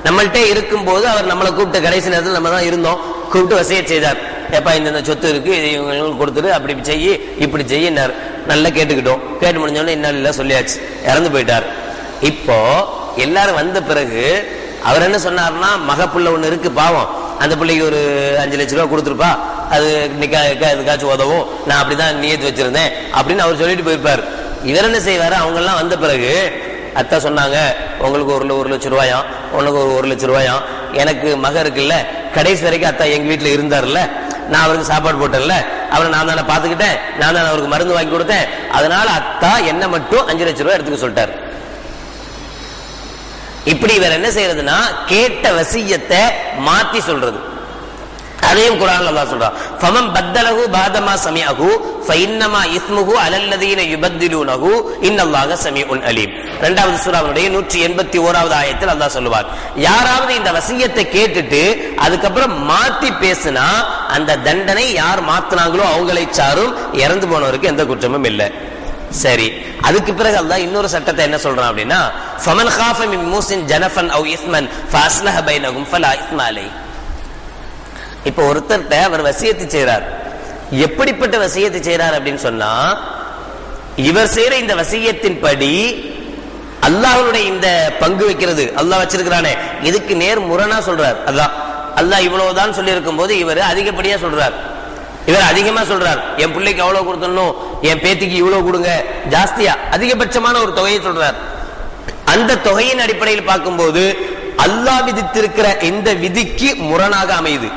நம்மள்கிட்ட இருக்கும் போது அவர் நம்மளை கூப்பிட்ட கடைசி நேரத்தில் நம்ம தான் இருந்தோம், கூப்பிட்டு வசியத் செய்தார். எப்பா இந்த சொத்து இருக்கு, இது இவங்களுக்கு கொடுத்துரு, அப்படி செய்யி இப்படி செய்யினார். நல்லா கேட்டுக்கிட்டோம். கேட்டு முடிஞ்சோடனே இன்னும் சொல்லியாச்சு, இறந்து போயிட்டார். இப்போ எல்லாரும் வந்த பிறகு அவர் என்ன சொன்னார்னா, மகப்புள்ள ஒண்ணு இருக்கு பாவம், அந்த பிள்ளைக்கு ஒரு 5 லட்சம் ரூபாய் கொடுத்துருப்பா, அது எதுக்காச்சும் உதவும், நான் அப்படிதான் நியத்து வச்சிருந்தேன் அப்படின்னு அவர் சொல்லிட்டு போயிருப்பார். இவர் என்ன செய்வாரு, அவங்க எல்லாம் வந்த பிறகு அத்தா சொன்னாங்க, உங்களுக்கு 1 லட்சம் ரூபாயாம், உனக்கு 1 லட்சம் ரூபாயாம், எனக்கு மக இருக்குல்ல, கடைசி வரைக்கும் அத்தா எங்க வீட்டுல இருந்தாருல்ல, நான் அவருக்கு சாப்பாடு போட்டேன்ல, அவரை நான் தானே பாத்துக்கிட்டேன், நான் தானே அவருக்கு மருந்து வாங்கி கொடுத்தேன், அதனால அத்தா என்ன மட்டும் 5 லட்சம் ரூபாய் எடுத்துக்க சொல்லிட்டாரு. இப்படி இவர் என்ன செய்யறதுன்னா, கேட்ட வசியத்தை மாத்தி சொல்றது. அதையும் குர்ஆன்ல அல்லாஹ் சொல்றான், ஃபமன் பத்தலஹு பாதமா சமிஅஹு ஃபஇன்னமா இஸ்முஹு அலல்லதீன யுபத்திலூனஹு இன்னல்லாஹ ஸமீஉன் அலீம். 2வது சூராவுடைய 181வது ஆயத்தில் அல்லாஹ் சொல்லுவார், யாராவது இந்த வசியத்தை கேட்டுட்டு அதுக்கப்புறம் மாத்தி பேசினா அந்த தண்டனை யார் மாத்தினாங்களோ அவங்களை சாரும், இறந்து போனவருக்கு எந்த குற்றமும் இல்லை. சரி, அதுக்கு பிறகு அல்லாஹ் இன்னொரு சட்டத்தை என்ன சொல்றான் அப்படின்னா, ஃபமன் காஃப மின் மூஸின் ஜனஃபன் அவ் இஸ்மன் ஃபஅஸ்லஹ பைனஹும் ஃபலா இஸ்ம அலைஹி. இப்போ ஒருத்தர்கிட்ட அவர் வசியத்தை செய்றார். எப்படிப்பட்ட வசியத்தை செய்றார் அப்படின்னு சொன்னா, இவர் செய்யற இந்த வசியத்தின் படி அல்லாஹ்வுடைய இந்த பங்கு வைக்கிறது அல்லாஹ் வச்சிருக்கிறானே, இதுக்கு நேர் முரணா சொல்றார். அல்லாஹ் இவ்வளவுதான் சொல்லி இருக்கும் போது இவர் அதிகப்படியா சொல்றார். இவர் அதிகமா சொல்றார், என் பிள்ளைக்கு அவ்வளவு கொடுத்தணும், என் பேத்திக்கு இவ்வளவு கொடுங்க, ஜாஸ்தியா அதிகபட்சமான ஒரு தொகையை சொல்றார். அந்த தொகையின் அடிப்படையில் பார்க்கும்போது அல்லாஹ் விதித்திருக்கிற இந்த விதிக்கு முரணாக அமையுது,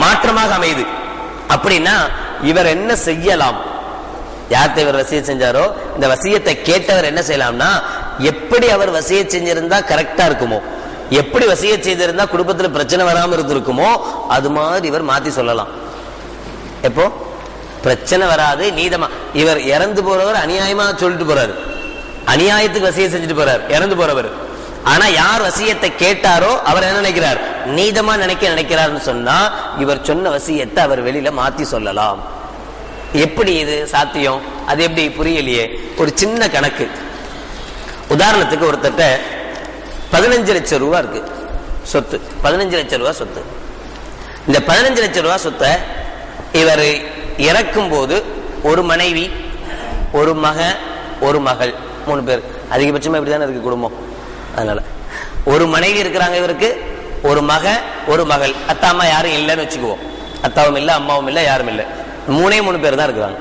மாற்றமாக அமையுது. அப்படின்னா இவர் என்ன செய்யலாம், யார்கிட்ட இவர் வசியத் செஞ்சாரோ இந்த வசியத்தை கேட்டவர் என்ன செய்யலாம்னா, எப்படி அவர் வசியத் செஞ்சிருந்தா கரெக்டா இருக்குமோ, எப்படி வசியத் செய்திருந்தா குடும்பத்துல பிரச்சனை வராம இருந்திருக்குமோ அது மாதிரி இவர் மாத்தி சொல்லலாம். எப்போ பிரச்சனை வராது, நீதமா. இவர் இறந்து போறவர் அநியாயமா சொல்லிட்டு போறாரு, அநியாயத்துக்கு வசியத் செஞ்சுட்டு போறாரு இறந்து போறவர். ஆனா யார் வசியத்தை கேட்டாரோ அவர் என்ன நினைக்கிறார், நீதமா நினைக்கிறார்னு சொன்னா இவர் சொன்ன வசியத்தை அவர் வெளியில மாத்தி சொல்லலாம். எப்படி இது சாத்தியம்? அது எப்படி புரியலையே. ஒரு சின்ன கணக்கு. உதாரணத்துக்கு ஒருத்தட்ட 15 லட்சம் ரூபாய் இருக்கு சொத்து, 15 லட்சம் ரூபாய் சொத்து. இந்த 15 லட்சம் ரூபாய் சொத்தை இவர் இறக்கும் போது ஒரு மனைவி, ஒரு மகன், ஒரு மகள், 3 பேர். அதிகபட்சமா இப்படிதானே இருக்கு குடும்பம். அதனால ஒரு மனைவி இருக்கிறாங்க இவருக்கு, ஒரு மகன், ஒரு மகள். அத்தா அம்மா யாரும் இல்லைன்னு வச்சுக்குவோம். அத்தாவும் இல்லை, அம்மாவும் இல்லை, யாரும் இல்லை. 3 பேர் தான் இருக்கிறாங்க.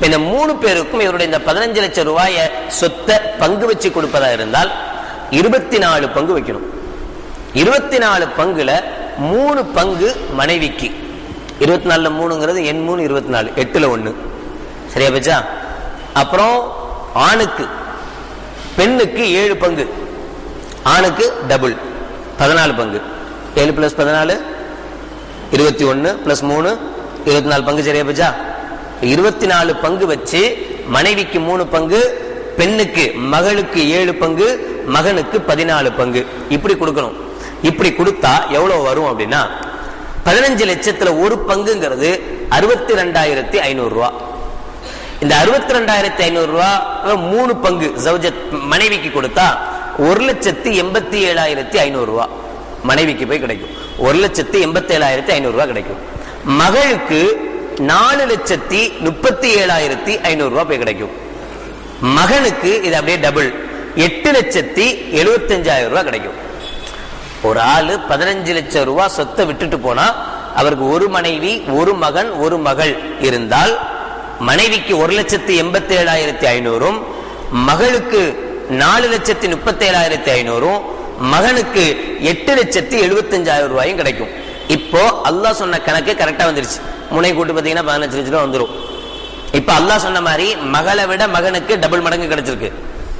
இந்த 3 பேருக்கும் இவருடைய இந்த 15 லட்சம் ரூபாய சொத்தை பங்கு வச்சு கொடுப்பதா இருந்தால் 24 பங்கு வைக்கணும். 24 பங்குல 3 பங்கு மனைவிக்கு. 24 3ங்கிறது எண் 3 24, 8ல் 1. சரியா பச்சா? அப்புறம் ஆணுக்கு, பெண்ணுக்கு 7 பங்கு. ஆணுக்கு டபுள் 14 பங்கு. 7 + 14 21 + 3 24 பங்கு. சரியா பச்சா? 24 பங்கு வச்சு மனைவிக்கு 3 பங்கு, பெண்ணுக்கு மகளுக்கு 7 பங்கு, மகனுக்கு 14 பங்கு. இப்படி கொடுக்கணும். இப்படி கொடுத்தா எவ்வளவு வரும் அப்படின்னா 15 லட்சத்துல ஒரு பங்குங்கிறது 62,500 ரூபாய். இந்த 62,500 ரூபாய் 3 பங்கு மனைவிக்கு கொடுத்தா 1,87,500 ரூபாய் மனைவிக்கு போய் கிடைக்கும். 1,87,500 ரூபாய் கிடைக்கும். மகளுக்கு 4,37,500 ரூபாய் போய் கிடைக்கும். மகனுக்கு இது அப்படியே டபுள் 8,75,000 ரூபாய் கிடைக்கும். ஒரு ஆளு 15 லட்சம் ரூபாய் சொத்தை விட்டுட்டு போனா அவருக்கு ஒரு மனைவி, ஒரு மகன், ஒரு மகள் இருந்தால் மனைவிக்கு 1,87,500, மகளுக்கு 4,37,500, மகனுக்கு 8,75,000 ரூபாயும் கிடைக்கும். இப்போ அல்லாஹ் சொன்ன கணக்கு கரெக்டா வந்துருச்சு. முனை கூட்டு பாத்தீங்கன்னா 15 லட்சம் ரூபாய் வந்துடும். இப்ப அல்லாஹ் சொன்ன மாதிரி மகளை விட மகனுக்கு டபுள் மடங்கு கிடைச்சிருக்கு,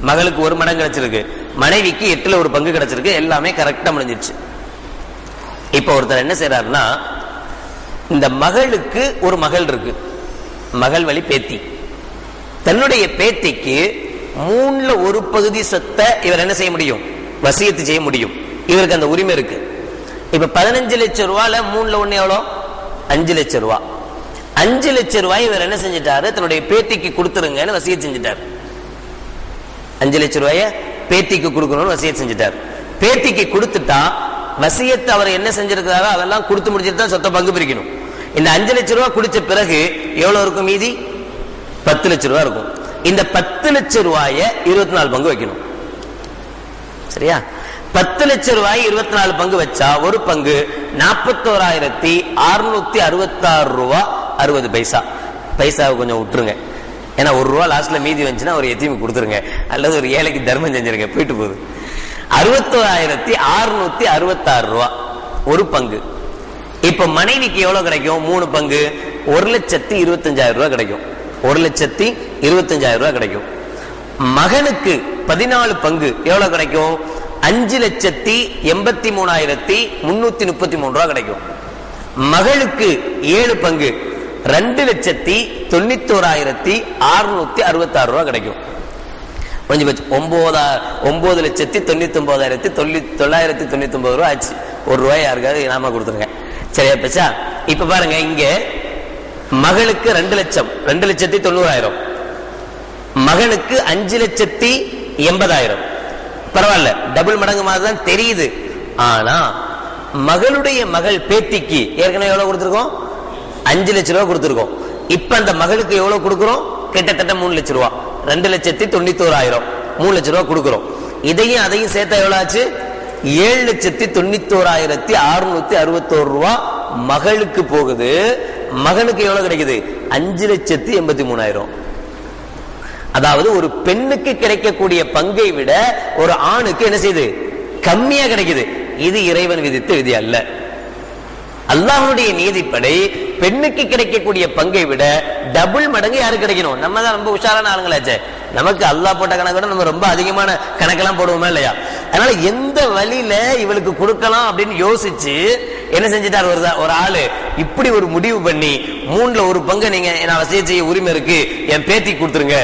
மகளுக்கு 1 மடங்கு கிடைச்சிருக்கு, மனைவிக்கு 8ல் 1 பங்கு கிடைச்சிருக்கு. எல்லாமே கரெக்டா முடிஞ்சிருச்சு. இப்ப ஒருத்தர் என்ன செய்யறாருன்னா, இந்த மகளுக்கு ஒரு மகள் இருக்கு, மகள் வழி பேத்தி. தன்னுடைய பேத்திக்கு 3ல் 1 பகுதி சொத்தை இவர் என்ன செய்ய முடியும், வசியத்து செய்ய முடியும். இவருக்கு அந்த உரிமை இருக்கு. இப்ப 15 லட்சம் ரூபாயில 3ல் 1 எவ்வளோ, 5 லட்சம் ரூபாய். 5 லட்சம் ரூபாய் இவர் என்ன செஞ்சிட்டாரு, தன்னுடைய பேத்திக்கு கொடுத்துருங்கன்னு வசியத்து செஞ்சிட்டார். 5 லட்சம் ரூபாய பேத்திக்கு கொடுக்கணும்னு வசியத்து செஞ்சிட்டார். பேத்திக்கு கொடுத்துட்டா வசியத்தை அவர் என்ன செஞ்சிருக்கிறாரோ அதெல்லாம் கொடுத்து முடிச்சுட்டு தான் சொத்தை பங்கு பிரிக்கணும். இந்த 5 லட்சம் ரூபாய் குடிச்ச பிறகு எவ்வளவு இருக்கும் மீதி, 10 லட்சம் ரூபாய் இருக்கும். இந்த 10 லட்சம் ரூபாய 24 பங்கு வைக்கணும். சரியா? 10 லட்சம் ரூபாய் 24 பங்கு வச்சா ஒரு பங்கு 41,666 ரூபாய் 60 பைசா. பைசாவை கொஞ்சம் விட்டுருங்க, ஏன்னா 1 ரூபா லாஸ்ட்ல மீதி வந்துச்சுன்னா ஒரு எத்தீமை கொடுத்துருங்க, அல்லது ஒரு ஏழைக்கு தர்மம் செஞ்சிருங்க, போயிட்டு போகுது. 61,666 ரூபாய் ஒரு பங்கு. இப்ப மனைவிக்கு எவ்வளவு கிடைக்கும், 3 பங்கு 1,25,000 ரூபாய் கிடைக்கும். 1,25,000 ரூபாய் கிடைக்கும். மகனுக்கு 14 பங்கு எவ்வளவு கிடைக்கும், 5,83,333 ரூபாய் கிடைக்கும். மகளுக்கு 7 பங்கு 2,91,666 ரூபாய் கிடைக்கும். கொஞ்சம் 9,99,999 ரூபாய் ஆச்சு. 1 ரூபாய் யாருக்காவது நாம கொடுத்துருங்க. சரியா பச்சா? இப்ப பாருங்க, இங்க மகளுக்கு 2 லட்சம், 2,90,000. மகனுக்கு 5,80,000. பரவாயில்ல, டபுள் மடங்கு மாதிரி தான் தெரியுது. ஆனா மகளுடைய மகள் பேத்திக்கு ஏற்கனவே எவ்வளவு கொடுத்திருக்கோம், 5 லட்சம் ரூபாய் கொடுத்திருக்கோம். இப்ப அந்த மகளுக்கு எவ்வளவு கொடுக்கிறோம், கிட்டத்தட்ட 3 லட்சம் ரூபாய். 2,91,000, 3 லட்சம் ரூபாய் கொடுக்கிறோம். இதையும் அதையும் சேர்த்தா எவ்வளவு ஆச்சு, 7,91,661 ரூபாய் மகளுக்கு போகுது. மகனுக்கு எவ்வளவு கிடைக்குது, 5,83,000. அதாவது ஒரு பெண்ணுக்கு கிடைக்கக்கூடிய பங்கை விட ஒரு ஆணுக்கு என்ன செய்யுது, கம்மியா கிடைக்குது. இது இறைவன் விதித்த விதி அல்ல. அல்லாஹ்வுடைய நீதிப்படி பெண்ணுக்கு கிடைக்கக்கூடிய பங்கை விட டபுள் மடங்கு யாருக்கு கிடைக்கணும். நம்ம தான் ரொம்ப உஷாரான ஆளுங்களாச்சே, நமக்கு அல்லாஹ் போட்ட கணக்கு விட நம்ம ரொம்ப அதிகமான கணக்கெல்லாம் போடுவோமா இல்லையா? அதனால எந்த வழியில இவளுக்கு கொடுக்கலாம் அப்படின்னு யோசிச்சு என்ன செஞ்சிட்டார் ஒரு ஆளு, இப்படி ஒரு முடிவு பண்ணி 3ல் 1 பங்கு நீங்க நான் வசியம் செய்ய உரிமை இருக்கு, என் பேத்தி கொடுத்துருங்க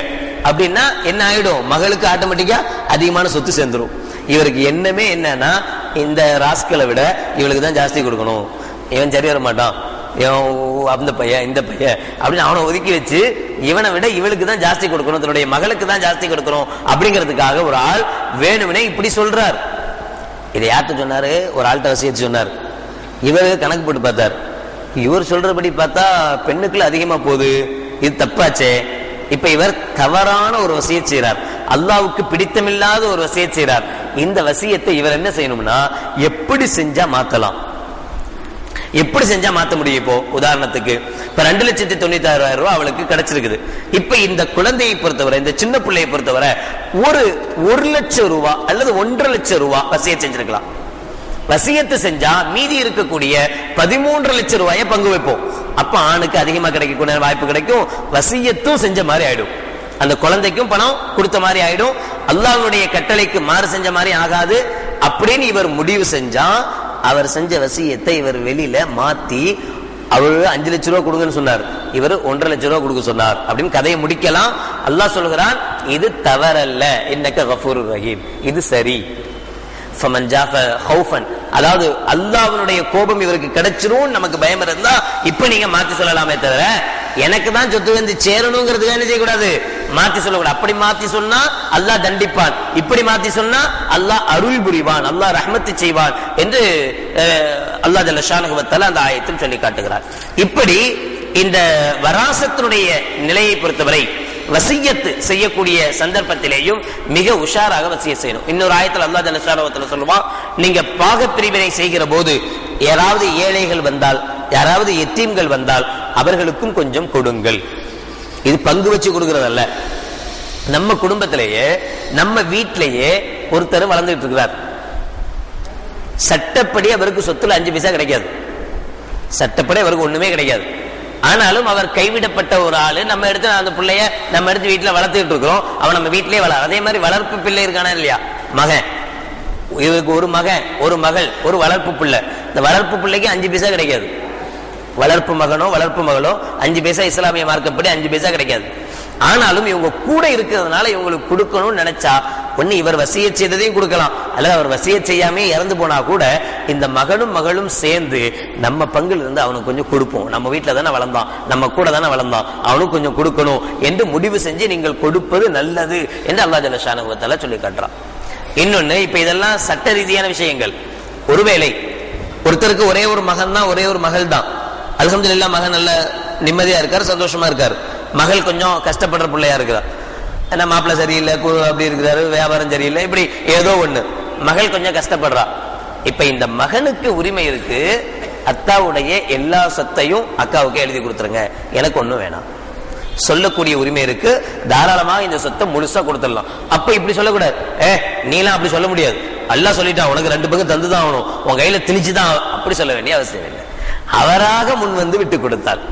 அப்படின்னா என்ன ஆயிடும், மகளுக்கு ஆட்டோமேட்டிக்கா அதிகமான சொத்து சேர்ந்துரும். இவருக்கு எண்ணமே என்னன்னா இந்த ராஸ்களை விட இவளுக்கு தான் ஜாஸ்தி கொடுக்கணும், இவன் சரி வர மாட்டான், அந்த பையன் இந்த பையன் அப்படின்னு அவனை ஒதுக்கி வச்சு இவனை விட இவளுக்கு தான் ஜாஸ்தி கொடுக்கணும், தன்னுடைய மகளுக்கு தான் ஜாஸ்தி கொடுக்கணும் அப்படிங்கிறதுக்காக ஒரு ஆள் வேணும்னே இப்படி சொல்றார். இதை யார்கிட்ட சொன்னாரு? ஒரு ஆள்கிட்ட வசியத்து சொன்னார். இவரு கணக்கு போட்டு பார்த்தார். இவர் சொல்றபடி பார்த்தா பெண்ணுக்குள்ள அதிகமா போகுது, இது தப்பாச்சே. இப்ப இவர் தவறான ஒரு வசியத் செய்கிறார், அல்லாவுக்கு பிடித்தமில்லாத ஒரு வசியத் செய்கிறார். இந்த வசியத்தை இவர் என்ன செய்யணும்னா எப்படி செஞ்சா மாத்தலாம், எப்படி செஞ்சா மாத்த முடியும்? இப்போ உதாரணத்துக்கு இப்ப 2,96,000 ரூபாய் அவளுக்கு கிடைச்சிருக்குது. இப்ப இந்த குழந்தையை பொறுத்தவரை, இந்த சின்ன பிள்ளையை பொறுத்தவரை ஒரு 1,00,000 ரூபாய் அல்லது 1,50,000 ரூபாய் வசியத் செஞ்சிருக்கலாம். வசியத்து செஞ்சா மீதி இருக்கக்கூடிய 13,00,000 ரூபாயை பங்கு வைப்போம். அப்ப ஆணுக்கு அதிகமா கிடைக்கக்கூடிய வாய்ப்பு கிடைக்கும், வசியத்தும் செஞ்ச மாதிரி ஆயிடும், அந்த குழந்தைக்கும் பணம் கொடுத்த மாதிரி ஆயிடும், அல்லாஹ்வுடைய கட்டளைக்கு மாறு செஞ்ச மாதிரி ஆகாது. அப்படின்னு இவர் முடிவு செஞ்சா அவர் செஞ்ச வசியத்தை இவர் வெளியில மாத்தி அவரு 5 லட்சம் ரூபாய் கொடுங்கன்னு சொன்னார், இவர் 1,50,000 ரூபாய் கொடுக்க சொன்னார் அப்படின்னு கதையை முடிக்கலாம். அல்லாஹ் சொல்கிறான் இது தவறல்ல, இன்னக கஃபூருர் ரஹீம், இது சரி. அதாவது அல்லாஹ்வுடைய கோபம் இவருக்கு கிடைச்சிரும் நமக்கு பயம் இருந்தா இப்ப நீங்க மாத்தி சொல்லலாமே தவிர எனக்கு தான் சொத்து வந்து சேரணுங்கிறதுக்கு என்ன செய்யக்கூடாது, மாத்தி சொல்லக்கூடாது. அப்படி மாத்தி சொன்னா அல்லாஹ் தண்டிப்பான், இப்படி மாத்தி சொன்னா அல்லாஹ் அருள் புரிவான், அல்லாஹ் ரஹ்மத்து செய்வான் என்று அல்லாஹ் ஜல்ல ஷானஹு வ தஆலா அந்த ஆயத்தில் சொல்லி காட்டுகிறார். இப்படி இந்த வராசத்தினுடைய நிலையை பொறுத்தவரை வசியத்து செய்யக்கூடிய சந்தர்ப்பத்திலேயும் மிக உஷாராக வசியத் செய்யணும். இன்னொரு ஆயத்தில் அல்லாஹ் ஜல்ல ஷானஹு வ தஆலா சொல்லுவான், நீங்க பாகப்பிரிவினை செய்கிற போது யாராவது ஏழைகள் வந்தால், யாராவது எத்தீம்கள் வந்தால் அவர்களுக்கும் கொஞ்சம் கொடுங்கள். இது பங்கு வச்சு கொடுக்கறதல்ல. நம்ம குடும்பத்திலேயே நம்ம வீட்டிலேயே ஒருத்தர் வளர்ந்துட்டு இருக்கிறார், சட்டப்படி அவருக்கு சொத்துல 5 பைசா கிடைக்காது, சட்டப்படி அவருக்கு ஒண்ணுமே கிடைக்காது. ஆனாலும் அவர் கைவிடப்பட்ட ஒரு ஆளு, நம்ம எடுத்து அந்த பிள்ளைய நம்ம எடுத்து வீட்டுல வளர்த்துட்டு இருக்கிறோம், அவன் நம்ம வீட்டிலேயே வளர. அதே மாதிரி வளர்ப்பு பிள்ளை இருக்கானா இல்லையா, மகன், இவருக்கு ஒரு மகன் ஒரு மகள் ஒரு வளர்ப்பு பிள்ளை. இந்த வளர்ப்பு பிள்ளைக்கு 5 பைசா கிடைக்காது. வளர்ப்பு மகனோ வளர்ப்பு மகளோ 5 பைசா இஸ்லாமிய மார்க்கப்படி 5 பைசா கிடைக்காது. ஆனாலும் இவங்க கூட இருக்கிறதுனால இவங்களுக்கு கொடுக்கணும்னு நினைச்சா ஒண்ணு இவர் வசியத் செய்ததையும் கொடுக்கலாம், அல்லது அவர் வசியத் செய்யாமே இறந்து போனா கூட இந்த மகனும் மகளும் சேர்ந்து நம்ம பங்குல இருந்து அவனுக்கு கொஞ்சம் கொடுப்போம், நம்ம வீட்டுல தானே வளர்ந்தான், நம்ம கூட தானே வளர்ந்தான், அவனுக்கு கொஞ்சம் கொடுக்கணும் என்று முடிவு செஞ்சு நீங்கள் கொடுப்பது நல்லது என்று அல்லாஹ் ஜல்ல ஷானஹு வ தஆலா சொல்லி காட்டுறான். இன்னொன்னு, இப்ப இதெல்லாம் சட்ட ரீதியான விஷயங்கள். ஒருவேளை ஒருத்தருக்கு ஒரே ஒரு மகன் தான், ஒரே ஒரு மகள் தான், அல்ஹம்துலில்லாஹ் மகன் நல்ல நிம்மதியா இருக்காரு, சந்தோஷமா இருக்காரு, மகள் கொஞ்சம் கஷ்டப்படுற பிள்ளையா இருக்கிறார், ஏன்னா மாப்பிள்ள சரியில்லை, அப்படி இருக்கிறாரு, வியாபாரம் சரியில்லை, இப்படி ஏதோ ஒண்ணு, மகள் கொஞ்சம் கஷ்டப்படுறா. இப்ப இந்த மகனுக்கு உரிமை இருக்கு, அத்தாவுடைய எல்லா சொத்தையும் அக்காவுக்கு எழுதி கொடுத்துருங்க, எனக்கு ஒண்ணும் வேணாம் சொல்லக்கூடிய உரிமை இருக்கு. தாராளமாக இந்த சொத்தை முழுசா கொடுத்துடலாம். அப்ப இப்படி சொல்லக்கூடாது, நீலாம் அப்படி சொல்ல முடியாது, அல்லாஹ் சொல்லிட்டான் உனக்கு 2 பங்கு தந்துதான் ஆகணும், உன் கையில திணிச்சுதான், அப்படி சொல்ல வேண்டிய அவசியம் இல்லை. அவராக முன் வந்து விட்டு கொடுத்தார்,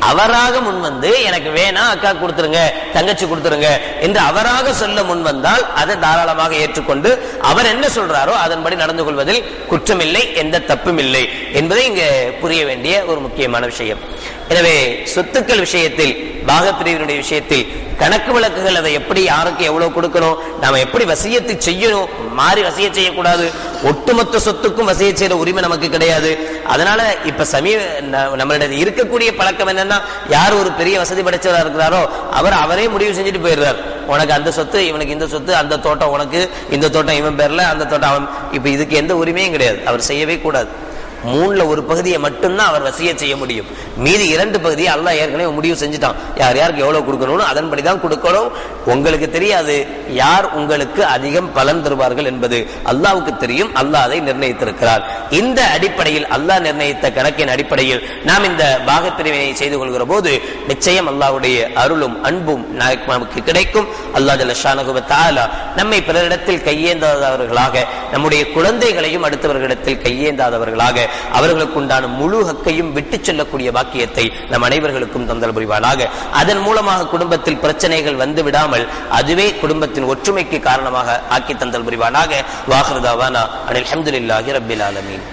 அவராக முன் வந்து எனக்கு வேணா அக்கா கொடுத்துருங்க, தங்கச்சி கொடுத்துருங்க என்று அவராக சொல்ல முன் வந்தால் அதை தாராளமாக ஏற்றுக்கொண்டு அவர் என்ன சொல்றாரோ அதன்படி நடந்து கொள்வதில் குற்றமில்லை, எந்த தப்பும் இல்லை என்பதை இங்க புரிய வேண்டிய ஒரு முக்கியமான விஷயம். எனவே சொத்துக்கள் விஷயத்தில், பாகப்பிரிவினுடைய விஷயத்தில் கணக்கு வழக்குகள், அதை எப்படி யாருக்கு எவ்வளவு கொடுக்கணும், நாம எப்படி வசியத்தை செய்யணும், மாறி வசிய செய்யக்கூடாது, ஒட்டுமொத்த சொத்துக்கும் வசிய செய்யற உரிமை நமக்கு கிடையாது. அதனால இப்ப நம்மளிடம் இருக்கக்கூடிய பழக்கம் என்னன்னா, யார் ஒரு பெரிய வசதி படைச்சவரா இருக்கிறாரோ அவரே முடிவு செஞ்சுட்டு போயிடுறார், உனக்கு அந்த சொத்து, இவனுக்கு இந்த சொத்து, அந்த தோட்டம் உனக்கு, இந்த தோட்டம் இவன் பேர்ல, அந்த தோட்டம் அவன். இப்ப இதுக்கு எந்த உரிமையும் கிடையாது, அவர் செய்யவே கூடாது. 3ல் ஒரு பகுதியை மட்டும்தான் அவர் வசியத் செய்ய முடியும், மீதி 2 பகுதியை அல்லாஹ் ஏற்கனவே முடிவு செஞ்சுட்டான், யார் யாருக்கு எவ்வளவு கொடுக்கணும்னு அதன்படிதான் கொடுக்கணும். உங்களுக்கு தெரியாது யார் உங்களுக்கு அதிகம் பலன் தருவார்கள் என்பது அல்லாஹ்வுக்கு தெரியும், அல்லாஹ் அதை நிர்ணயித்திருக்கிறார். இந்த அடிப்படையில் அல்லாஹ் நிர்ணயித்த கணக்கின் அடிப்படையில் நாம் இந்த பாகப்பிரிவினை செய்து கொள்கிற போது நிச்சயம் அல்லாஹ்வுடைய அருளும் அன்பும் நமக்கு கிடைக்கும். அல்லாஹ் ஜல்ல ஷானஹு வ தஆலா நம்மை பிறரிடத்தில் கையேந்தாதவர்களாக, நம்முடைய குழந்தைகளையும் அடுத்தவர்களிடத்தில் கையேந்தாதவர்களாக, அவர்களுக்கு உண்டான முழு ஹக்கையும் விட்டு செல்லக்கூடிய பாக்கியத்தை நம் அனைவர்களுக்கும் தந்தல் புரிவானாக. அதன் மூலமாக குடும்பத்தில் பிரச்சனைகள் வந்து விடாமல் அதுவே குடும்பத்தின் ஒற்றுமைக்கு காரணமாக ஆக்கி தந்தல் புரிவானாக. வாஹிரு தாவானா அனில் ஹம்துலில்லாஹி ரப்பில் ஆலமீன்.